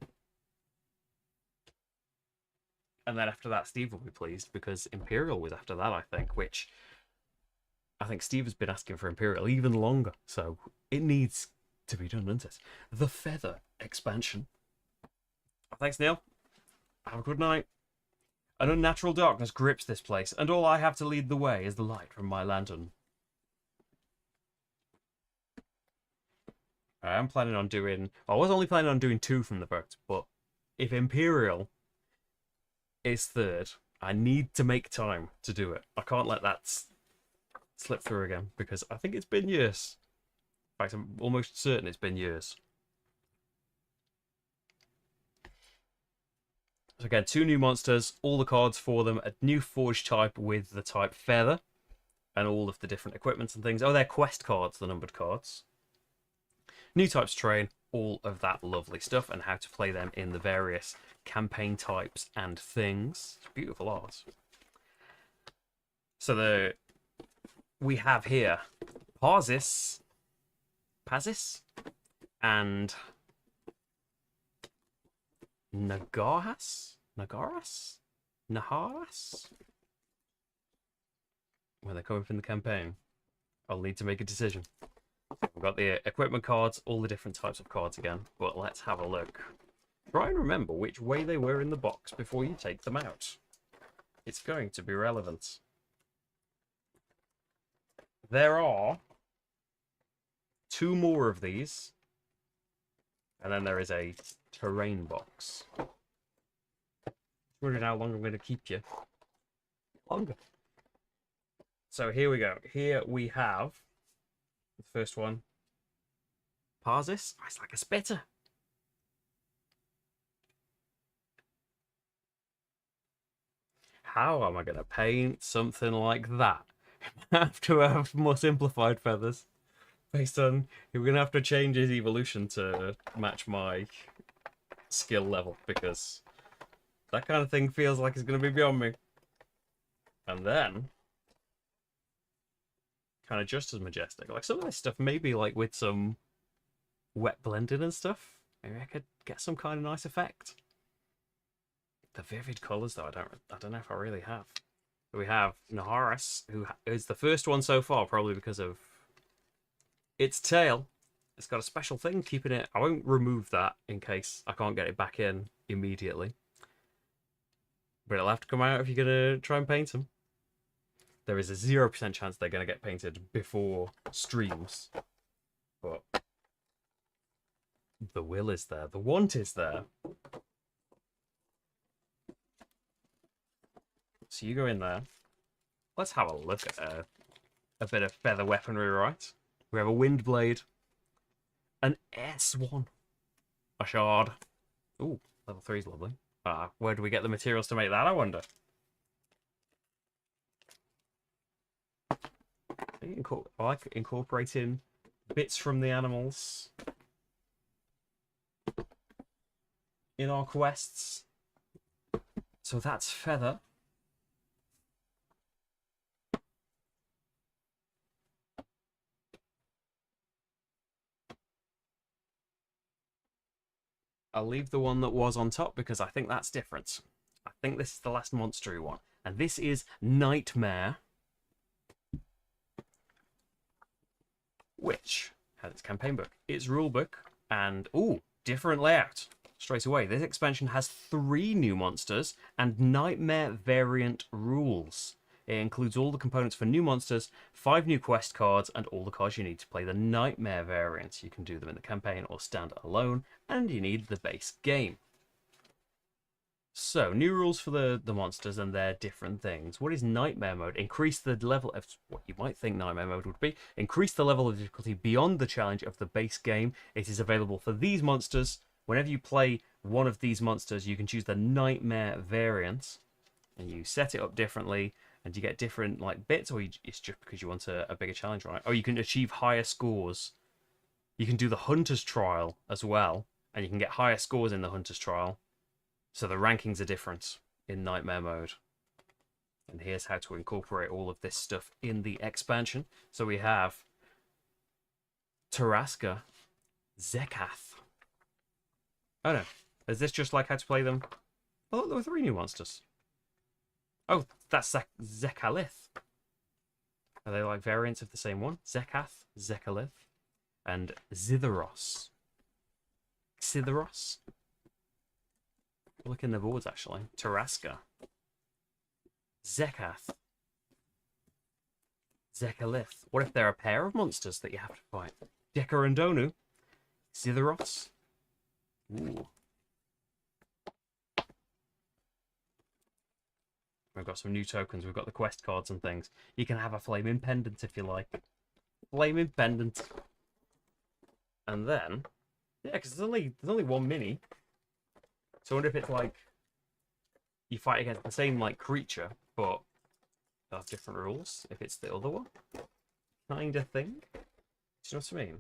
And then after that, Steve will be pleased, because Imperial was after that, I think, which I think Steve has been asking for Imperial even longer. So it needs to be done, doesn't it? The Feather expansion. Thanks, Neil. Have a good night. An unnatural darkness grips this place, and all I have to lead the way is the light from my lantern. I am planning on doing... I was only planning on doing 2 from the vote, but if Imperial is third, I need to make time to do it. I can't let that slip through again, because I think it's been years. In fact, I'm almost certain it's been years. So again, 2 new monsters, all the cards for them, a new forge type with the type Feather, and all of the different equipments and things. Oh, they're quest cards, the numbered cards. New types train, all of that lovely stuff, and how to play them in the various campaign types and things. It's beautiful art. So we have here Pazis, and Naharas? When they're coming from the campaign, I'll need to make a decision. We've got the equipment cards, all the different types of cards again, but let's have a look. Try and remember which way they were in the box before you take them out. It's going to be relevant. There are 2 more of these, and then there is a terrain box. Wondering how long I'm going to keep you. Longer. So here we go. Here we have the first one. Pazis. Oh, it's like a spitter. How am I going to paint something like that? I have to have more simplified feathers. Based on, we're going to have to change his evolution to match my skill level, because that kind of thing feels like it's going to be beyond me. And then, kind of just as majestic. Like some of this stuff, maybe like with some wet blending and stuff, maybe I could get some kind of nice effect. The vivid colours, though, I don't know if I really have. We have Naharas, who is the first one so far, probably because of its tail. It's got a special thing keeping it. I won't remove that in case I can't get it back in immediately. But it'll have to come out if you're going to try and paint them. there is a 0% chance they're going to get painted before streams. But the will is there. The want is there. So you go in there. Let's have a look at a bit of feather weaponry, right? We have a wind blade, an S1, a shard. Ooh, level 3 is lovely. Where do we get the materials to make that, I wonder? I like incorporating bits from the animals in our quests. So that's feather. I'll leave the one that was on top because I think that's different. I think this is the last monstery one. And this is Nightmare, which has its campaign book, its rule book, and, ooh, different layout. Straight away, this expansion has 3 new monsters and Nightmare variant rules. It includes all the components for new monsters, 5 new quest cards, and all the cards you need to play the Nightmare variant. You can do them in the campaign or stand alone, and you need the base game. So, new rules for the monsters and their different things. What is Nightmare mode? Increase the level of what you might think Nightmare mode would be. Increase the level of difficulty beyond the challenge of the base game. It is available for these monsters. Whenever you play one of these monsters, you can choose the Nightmare variant, and you set it up differently, and you get different like bits, or it's just because you want a bigger challenge, right? Oh, you can achieve higher scores. You can do the Hunter's Trial as well, and you can get higher scores in the Hunter's Trial. So the rankings are different in Nightmare mode. And here's how to incorporate all of this stuff in the expansion. So we have Taraska, Zekath. Oh no, is this just like how to play them? I thought there were 3 new monsters. Oh, that's Zekalith. Are they like variants of the same one? Zekath, Zekalith, and Xitharos. Xitharos? Look in the boards, actually. Taraska. Zekath. Zekalith. What if they're a pair of monsters that you have to fight? Decker and Donu. Xitharos. Ooh. We've got some new tokens. We've got the quest cards and things. You can have a flaming pendant if you like. Flaming pendant. And then, yeah, because there's only one mini. So I wonder if it's like you fight against the same like creature, but they have different rules. If it's the other one, kind of thing. Do you know what I mean?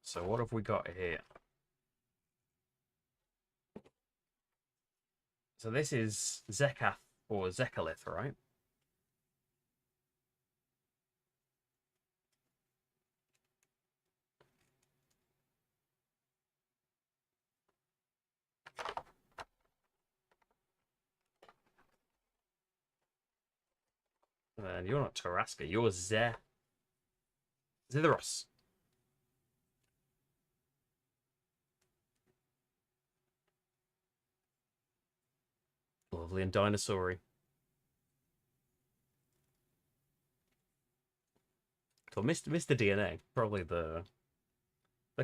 So what have we got here? So this is Zekath or Zekalith, right? And you're not Taraska, you're Xitharos. Lovely and dinosaur-y. So Mr. DNA, probably the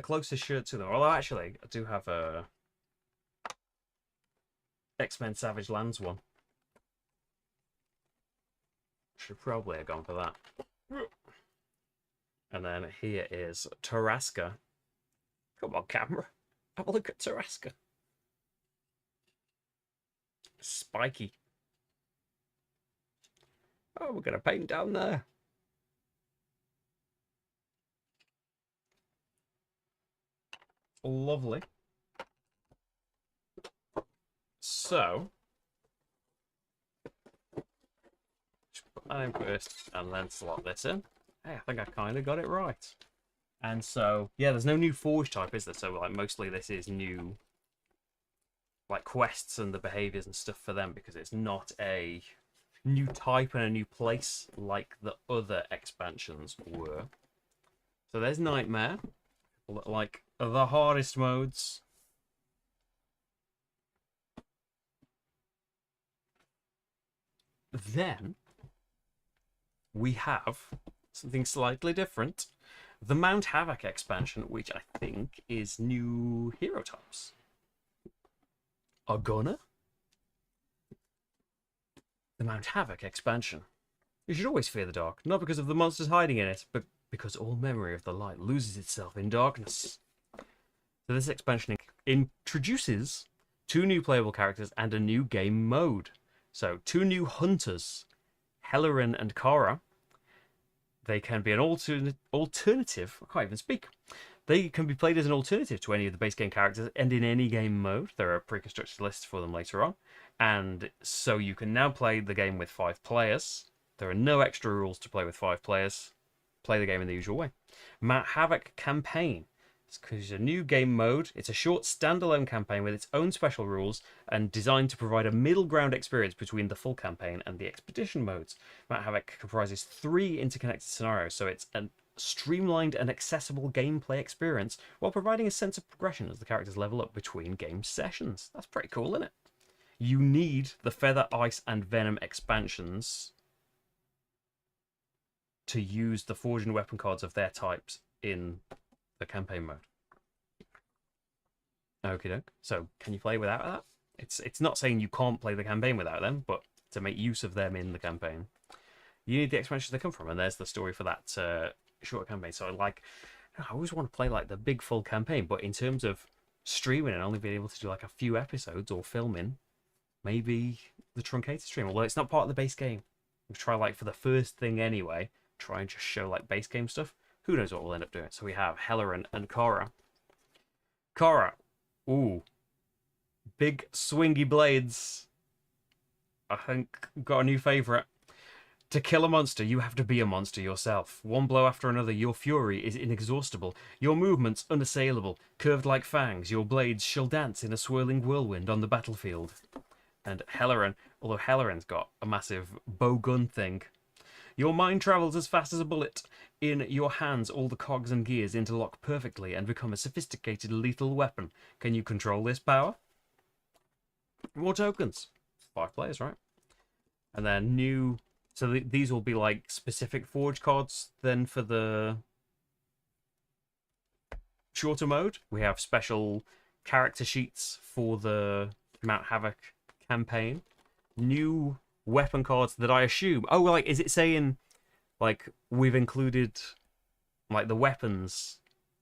closest shirt to them. Although actually, I do have a X-Men Savage Lands one. Should probably have gone for that. And then here is Taraska. Come on, camera. Have a look at Taraska. Spiky. Oh, we're going to paint down there. Lovely. So, put that in first and then slot this in. Hey, I think I kind of got it right. And so, yeah, there's no new forge type, is there? So, like, mostly this is new, like, quests and the behaviors and stuff for them, because it's not a new type and a new place like the other expansions were. So there's Nightmare, like the hardest modes. Then we have something slightly different. The Mount Havoc expansion, which I think is new hero types. Argona? The Mount Havoc expansion. You should always fear the dark, not because of the monsters hiding in it, but because all memory of the light loses itself in darkness. So this expansion introduces 2 new playable characters and a new game mode. So 2 new hunters, Hellerin and Kara. They can be an alternative. I can't even speak. They can be played as an alternative to any of the base game characters and in any game mode. There are pre-constructed lists for them later on. And so you can now play the game with 5 players. There are no extra rules to play with 5 players. Play the game in the usual way. Mount Havoc campaign. It's a new game mode. It's a short standalone campaign with its own special rules and designed to provide a middle ground experience between the full campaign and the expedition modes. Mount Havoc comprises 3 interconnected scenarios, so it's a streamlined and accessible gameplay experience while providing a sense of progression as the characters level up between game sessions. That's pretty cool, isn't it? You need the Feather, Ice, and Venom expansions to use the Forged weapon cards of their types in the campaign mode. Okie doke. So can you play without that? It's not saying you can't play the campaign without them, but to make use of them in the campaign, you need the expansions they come from, and there's the story for that short campaign. So I always want to play like the big full campaign, but in terms of streaming and only being able to do like a few episodes or filming, maybe the truncated stream. Although it's not part of the base game, we'll try like for the first thing anyway. Try and just show like base game stuff. Who knows what we'll end up doing? So we have Hellerin and Kara. Kara, ooh, big swingy blades. I think got a new favourite. To kill a monster, you have to be a monster yourself. One blow after another, your fury is inexhaustible. Your movements unassailable. Curved like fangs, your blades shall dance in a swirling whirlwind on the battlefield. And Hellerin, although Hellerin's got a massive bow gun thing. Your mind travels as fast as a bullet. In your hands, all the cogs and gears interlock perfectly and become a sophisticated lethal weapon. Can you control this power? More tokens. 5 players, right? And then new... So these will be like specific Forge cards then for the shorter mode. We have special character sheets for the Mount Havoc campaign. New weapon cards that I assume... Oh, like, is it saying, like, we've included, like, the weapons,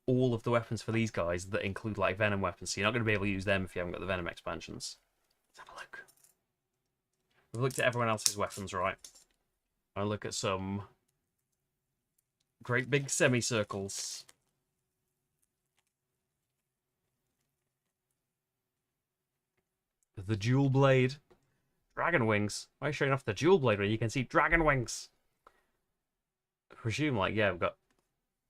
all of the weapons for these guys that include, like, Venom weapons, so you're not going to be able to use them if you haven't got the Venom expansions. Let's have a look. We've looked at everyone else's weapons, right? I look at some great big semicircles. The dual blade. Dragon wings. Why are you showing off the dual blade when you can see dragon wings? I presume, like, yeah, we've got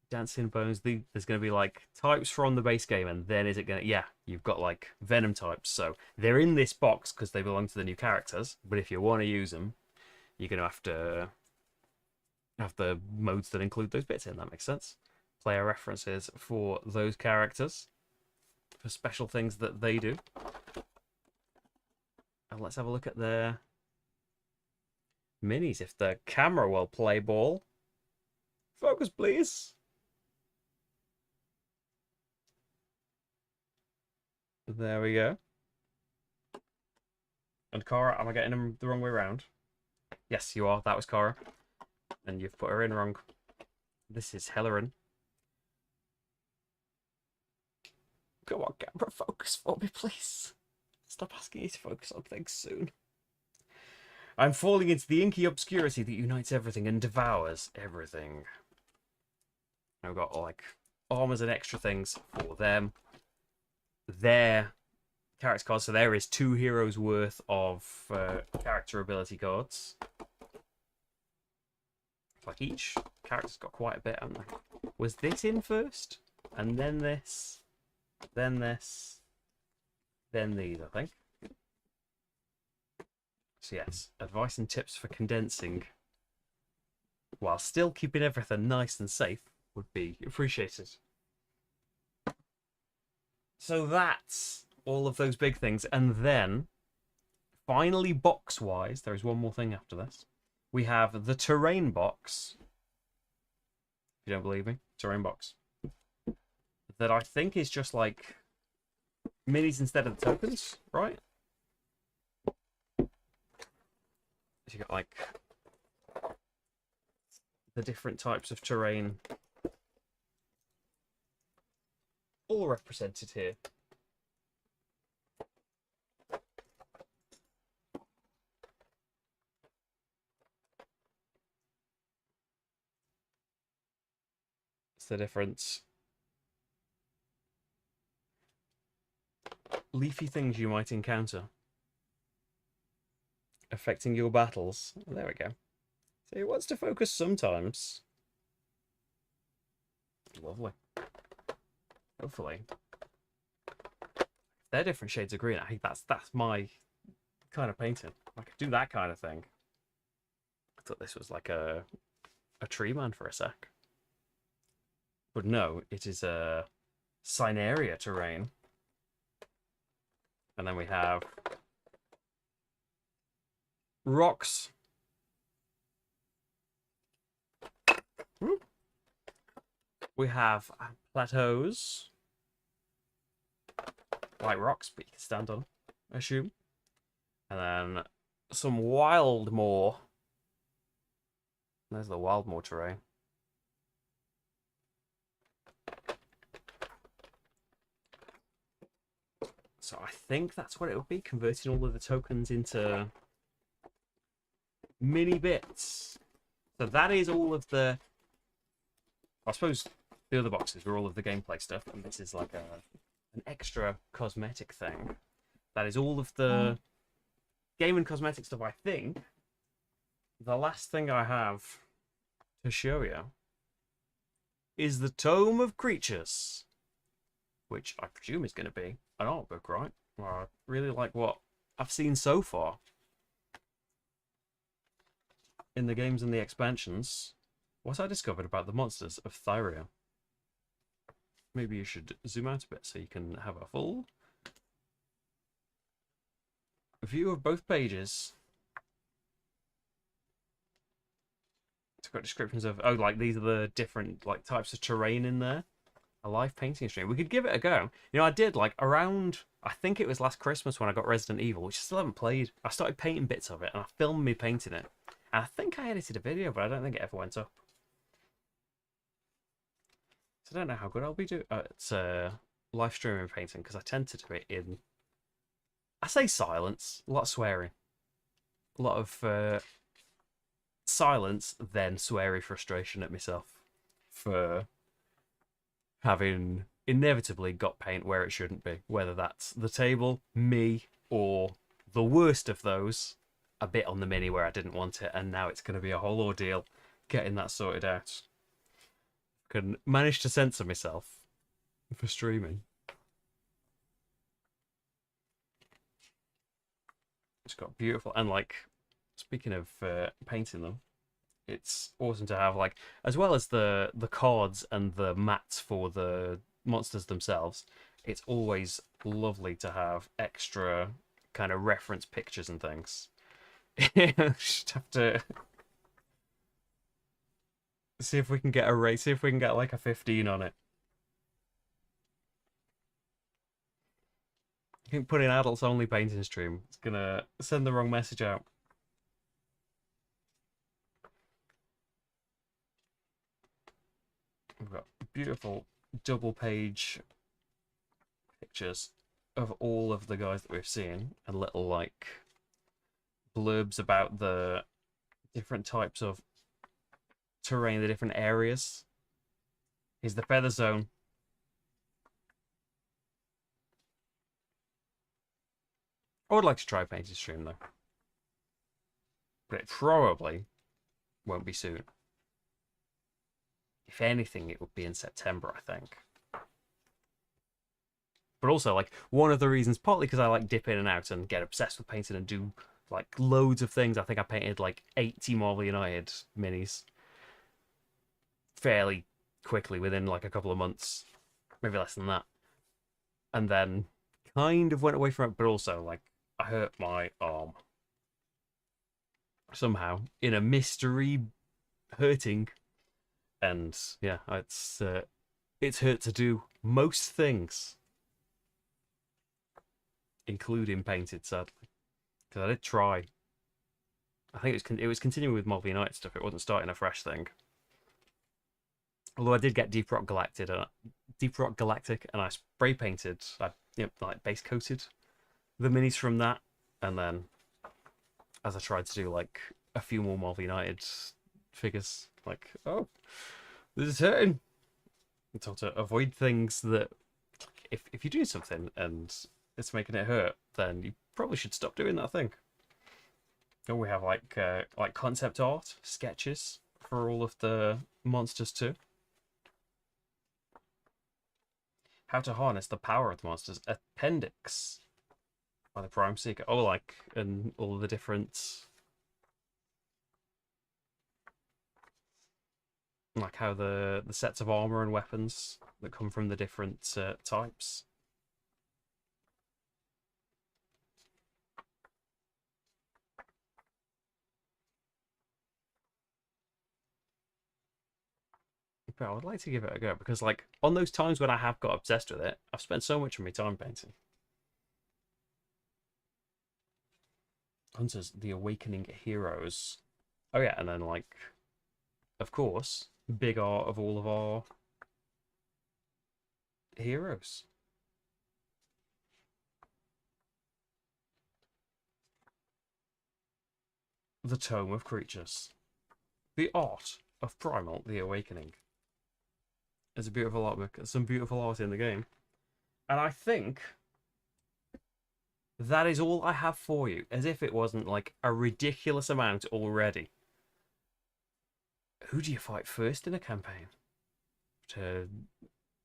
dancing bones. There's going to be, like, types from the base game, and then is it going to... Yeah, you've got, like, Venom types. So they're in this box because they belong to the new characters, but if you want to use them, you're going to have the modes that include those bits in. That makes sense. Player references for those characters, for special things that they do. And let's have a look at their minis. If the camera will play ball. Focus, please. There we go. And Kara, am I getting them the wrong way around? Yes, you are. That was Kara. And you've put her in wrong. This is Hellerin. Come on, camera, focus for me, please. Stop asking you to focus on things soon. I'm falling into the inky obscurity that unites everything and devours everything. I've got, like, armors and extra things for them. Their character cards. So there is 2 heroes worth of character ability cards. Like, each character's got quite a bit, haven't they? Was this in first? And then this. Then this. Then these, I think. So yes, advice and tips for condensing while still keeping everything nice and safe would be appreciated. So that's all of those big things. And then finally, box-wise, there is one more thing after this. We have the terrain box. If you don't believe me, terrain box. That I think is just like minis instead of the tokens, right? You got like the different types of terrain all represented here. It's the different leafy things you might encounter affecting your battles. There we go. So it wants to focus sometimes. Lovely. Hopefully. They're different shades of green. I think that's my kind of painting. I could do that kind of thing. I thought this was like a tree man for a sec. But no, it is a Cineria terrain. And then we have rocks. We have plateaus. Like rocks, but you can stand on, I assume. And then some Wildmoor. There's the Wildmoor terrain. So I think that's what it would be, converting all of the tokens into mini bits. So that is all of the... I suppose the other boxes are all of the gameplay stuff, and this is like an extra cosmetic thing. That is all of the game and cosmetic stuff, I think. The last thing I have to show you is the Tome of Creatures, which I presume is going to be an art book, right? Well, I really like what I've seen so far in the games and the expansions. What I discovered about the monsters of Thyria. Maybe you should zoom out a bit so you can have a full view of both pages. It's got descriptions of, oh, like these are the different like types of terrain in there. A live painting stream. We could give it a go. You know, I did like around, I think it was last Christmas when I got Resident Evil, which I still haven't played. I started painting bits of it and I filmed me painting it. And I think I edited a video, but I don't think it ever went up. So I don't know how good I'll be doing. It's live streaming painting because I tend to do it in, I say silence, a lot of swearing. A lot of silence, then sweary frustration at myself for having inevitably got paint where it shouldn't be, whether that's the table, me, or the worst of those, a bit on the mini where I didn't want it, and now it's going to be a whole ordeal getting that sorted out. Can manage to censor myself for streaming. It's got beautiful, and like, speaking of painting them, it's awesome to have, like, as well as the cards and the mats for the monsters themselves, it's always lovely to have extra kind of reference pictures and things. Just have to see if we can get a rate, see if we can get like a 15 on it. I think putting adults only painting stream, it's gonna send the wrong message out. We've got beautiful double page pictures of all of the guys that we've seen, and little like blurbs about the different types of terrain, the different areas. Here's the feather zone. I would like to try painting stream though, but it probably won't be soon. If anything, it would be in September, I think. But also, like, one of the reasons, partly because I like dip in and out and get obsessed with painting and do like loads of things. I think I painted like 80 Marvel United minis fairly quickly within like a couple of months, maybe less than that, and then kind of went away from it. But also, like, I hurt my arm somehow in a mystery hurting, and yeah, it's hurt to do most things, including painted, sadly, because I did try. I think it was continuing with Marvel United stuff. It wasn't starting a fresh thing. Although I did get Deep Rock Galactic, and I spray painted, like base coated the minis from that, and then as I tried to do like a few more Marvel United figures, like, oh, this is hurting. And so to avoid things that, if you're doing something and it's making it hurt, then you probably should stop doing that thing. And we have like concept art sketches for all of the monsters too. How to harness the power of the monsters appendix by the Prime Seeker. Oh, like, and all the different, like how the sets of armor and weapons that come from the different types. But I would like to give it a go because, like, on those times when I have got obsessed with it, I've spent so much of my time painting. Hunters, the Awakening Heroes. Oh yeah, and then like, of course, big art of all of our heroes. The Tome of Creatures. The art of Primal, the Awakening. There's a beautiful artwork, some beautiful art in the game. And I think that is all I have for you, as if it wasn't like a ridiculous amount already. Who do you fight first in a campaign? To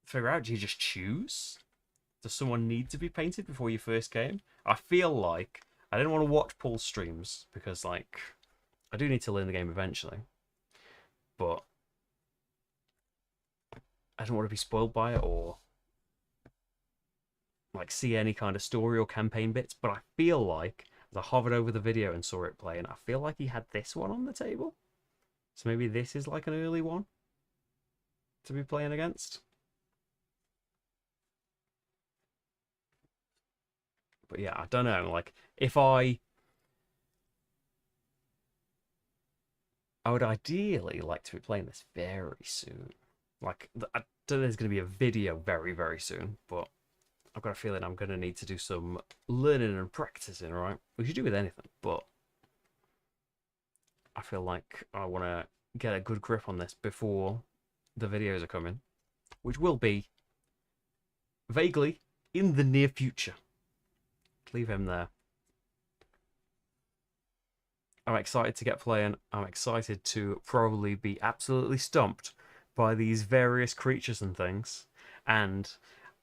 figure out, do you just choose? Does someone need to be painted before your first game? I feel like I didn't want to watch Paul's streams because, like, I do need to learn the game eventually, but I don't want to be spoiled by it or like see any kind of story or campaign bits. But I feel like as I hovered over the video and saw it playing, I feel like he had this one on the table. So maybe this is like an early one to be playing against. But yeah, I don't know. Like, if I would ideally like to be playing this very soon. Like, I don't know there's going to be a video very, very soon, but I've got a feeling I'm going to need to do some learning and practicing, right? We should do with anything, but I feel like I want to get a good grip on this before the videos are coming, which will be vaguely in the near future. Leave him there. I'm excited to get playing. I'm excited to probably be absolutely stumped by these various creatures and things. And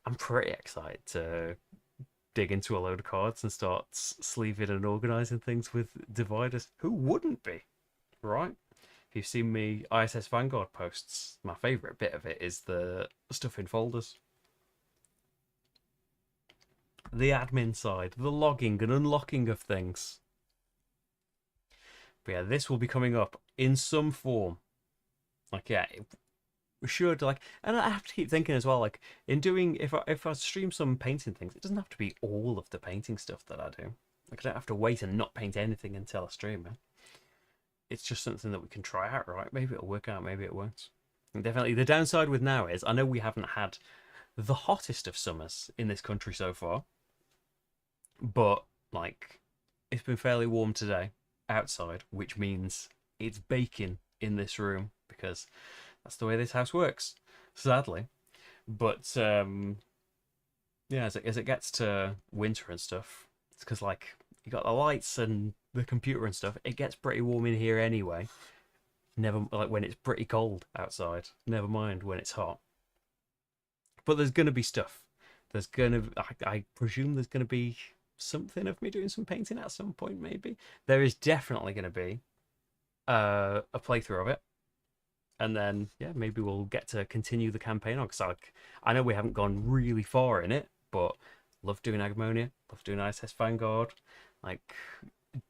I'm pretty excited to dig into a load of cards and start sleeving and organizing things with dividers. Who wouldn't be, right? If you've seen me ISS Vanguard posts, my favorite bit of it is the stuff in folders. The admin side, the logging and unlocking of things. But yeah, this will be coming up in some form. Like, yeah, we should, like, and I have to keep thinking as well, like, in doing, if I stream some painting things, it doesn't have to be all of the painting stuff that I do. Like, I don't have to wait and not paint anything until I stream it. It's just something that we can try out, right? Maybe it'll work out, maybe it won't. And definitely, the downside with now is I know we haven't had the hottest of summers in this country so far, but like, it's been fairly warm today outside, which means it's baking in this room because that's the way this house works, sadly. But yeah, as it gets to winter and stuff, it's because like you got the lights and the computer and stuff. It gets pretty warm in here anyway. Never like when it's pretty cold outside. Never mind when it's hot. But there's gonna be stuff. There's gonna, I presume there's gonna be something of me doing some painting at some point. Maybe there is definitely gonna be a playthrough of it, and then yeah, maybe we'll get to continue the campaign on because I know we haven't gone really far in it, but Love doing Agmonia, love doing ISS Vanguard. Like,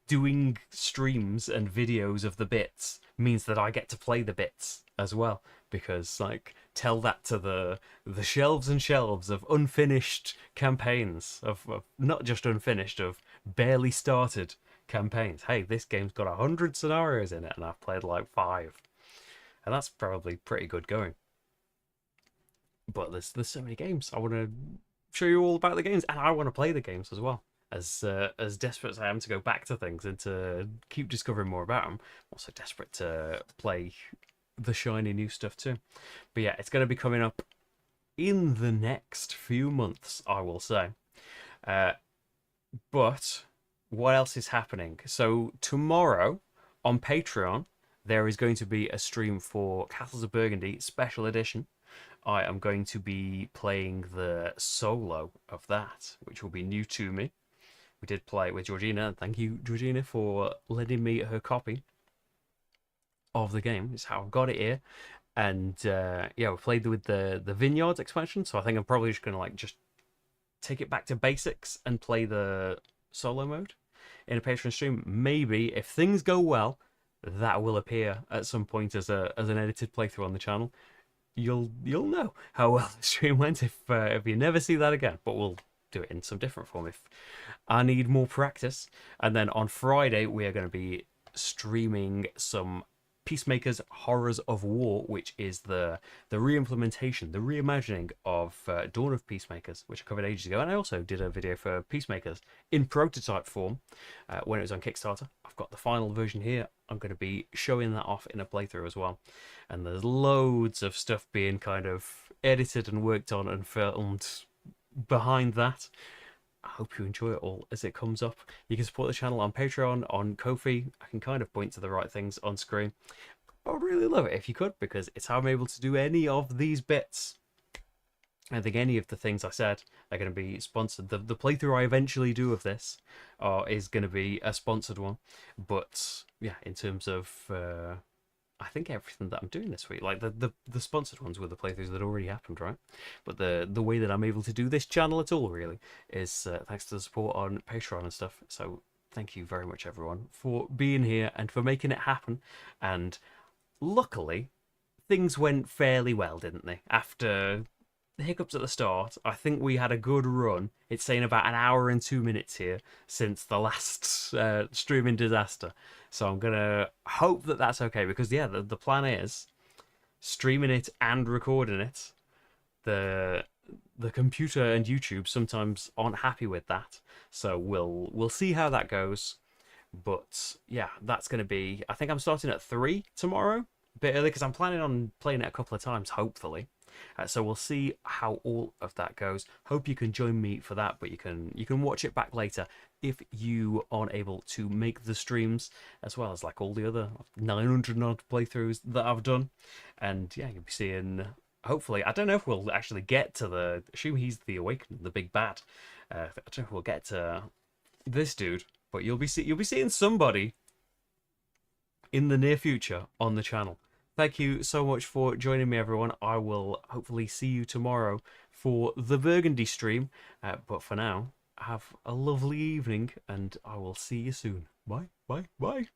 doing streams and videos of the bits means that I get to play the bits as well, because like tell that to the shelves and shelves of unfinished campaigns of not just unfinished, of barely started campaigns. Hey, this game's got 100 scenarios in it and I've played like 5, and that's probably pretty good going. But there's so many games. I want to show you all about the games, and I want to play the games as well. As desperate as I am to go back to things and to keep discovering more about them, I'm also desperate to play the shiny new stuff too. But yeah, it's going to be coming up in the next few months, I will say. But what else is happening? So tomorrow on Patreon, there is going to be a stream for Castles of Burgundy Special Edition. I am going to be playing the solo of that, which will be new to me. We did play it with Georgina, and thank you, Georgina, for lending me her copy of the game. It's how I got it here. And yeah, we played with the Vineyards expansion, so I think I'm probably just going to like just take it back to basics and play the solo mode in a Patreon stream. Maybe, if things go well, that will appear at some point as an edited playthrough on the channel. You'll know how well the stream went if you never see that again. But we'll do it in some different form if I need more practice. And then on Friday we are going to be streaming some Peacemakers Horrors of War, which is the re-implementation, the reimagining of Dawn of Peacemakers, which I covered ages ago. And I also did a video for Peacemakers in prototype form when it was on Kickstarter. I've got the final version here. I'm going to be showing that off in a playthrough as well. And there's loads of stuff being kind of edited and worked on and filmed behind that. I hope you enjoy it all as it comes up. You can support the channel on Patreon, on Ko-fi. I can kind of point to the right things on screen. I would really love it if you could, because it's how I'm able to do any of these bits. I think any of the things I said are going to be sponsored. The playthrough I eventually do of this is going to be a sponsored one. But yeah, in terms of I think everything that I'm doing this week, like the sponsored ones were the playthroughs that already happened, right? But the way that I'm able to do this channel at all really is thanks to the support on Patreon and stuff. So thank you very much, everyone, for being here and for making it happen. And luckily, things went fairly well, didn't they? After the hiccups at the start, I think we had a good run. It's saying about an hour and 2 minutes here since the last streaming disaster. So I'm going to hope that that's okay, because yeah, the plan is streaming it and recording it. The computer and YouTube sometimes aren't happy with that. So we'll see how that goes. But yeah, that's going to be, I think I'm starting at 3 tomorrow, a bit early, because I'm planning on playing it a couple of times, hopefully. So we'll see how all of that goes. Hope you can join me for that, but you can watch it back later if you aren't able to make the streams, as well as like all the other 900 odd playthroughs that I've done. And yeah, you'll be seeing, hopefully, I don't know if we'll actually get to the, assume he's the Awakening, the big bad. I don't know if we'll get to this dude, but you'll be seeing somebody in the near future on the channel. Thank you so much for joining me, everyone. I will hopefully see you tomorrow for the Burgundy stream. But for now, have a lovely evening, and I will see you soon. Bye, bye, bye.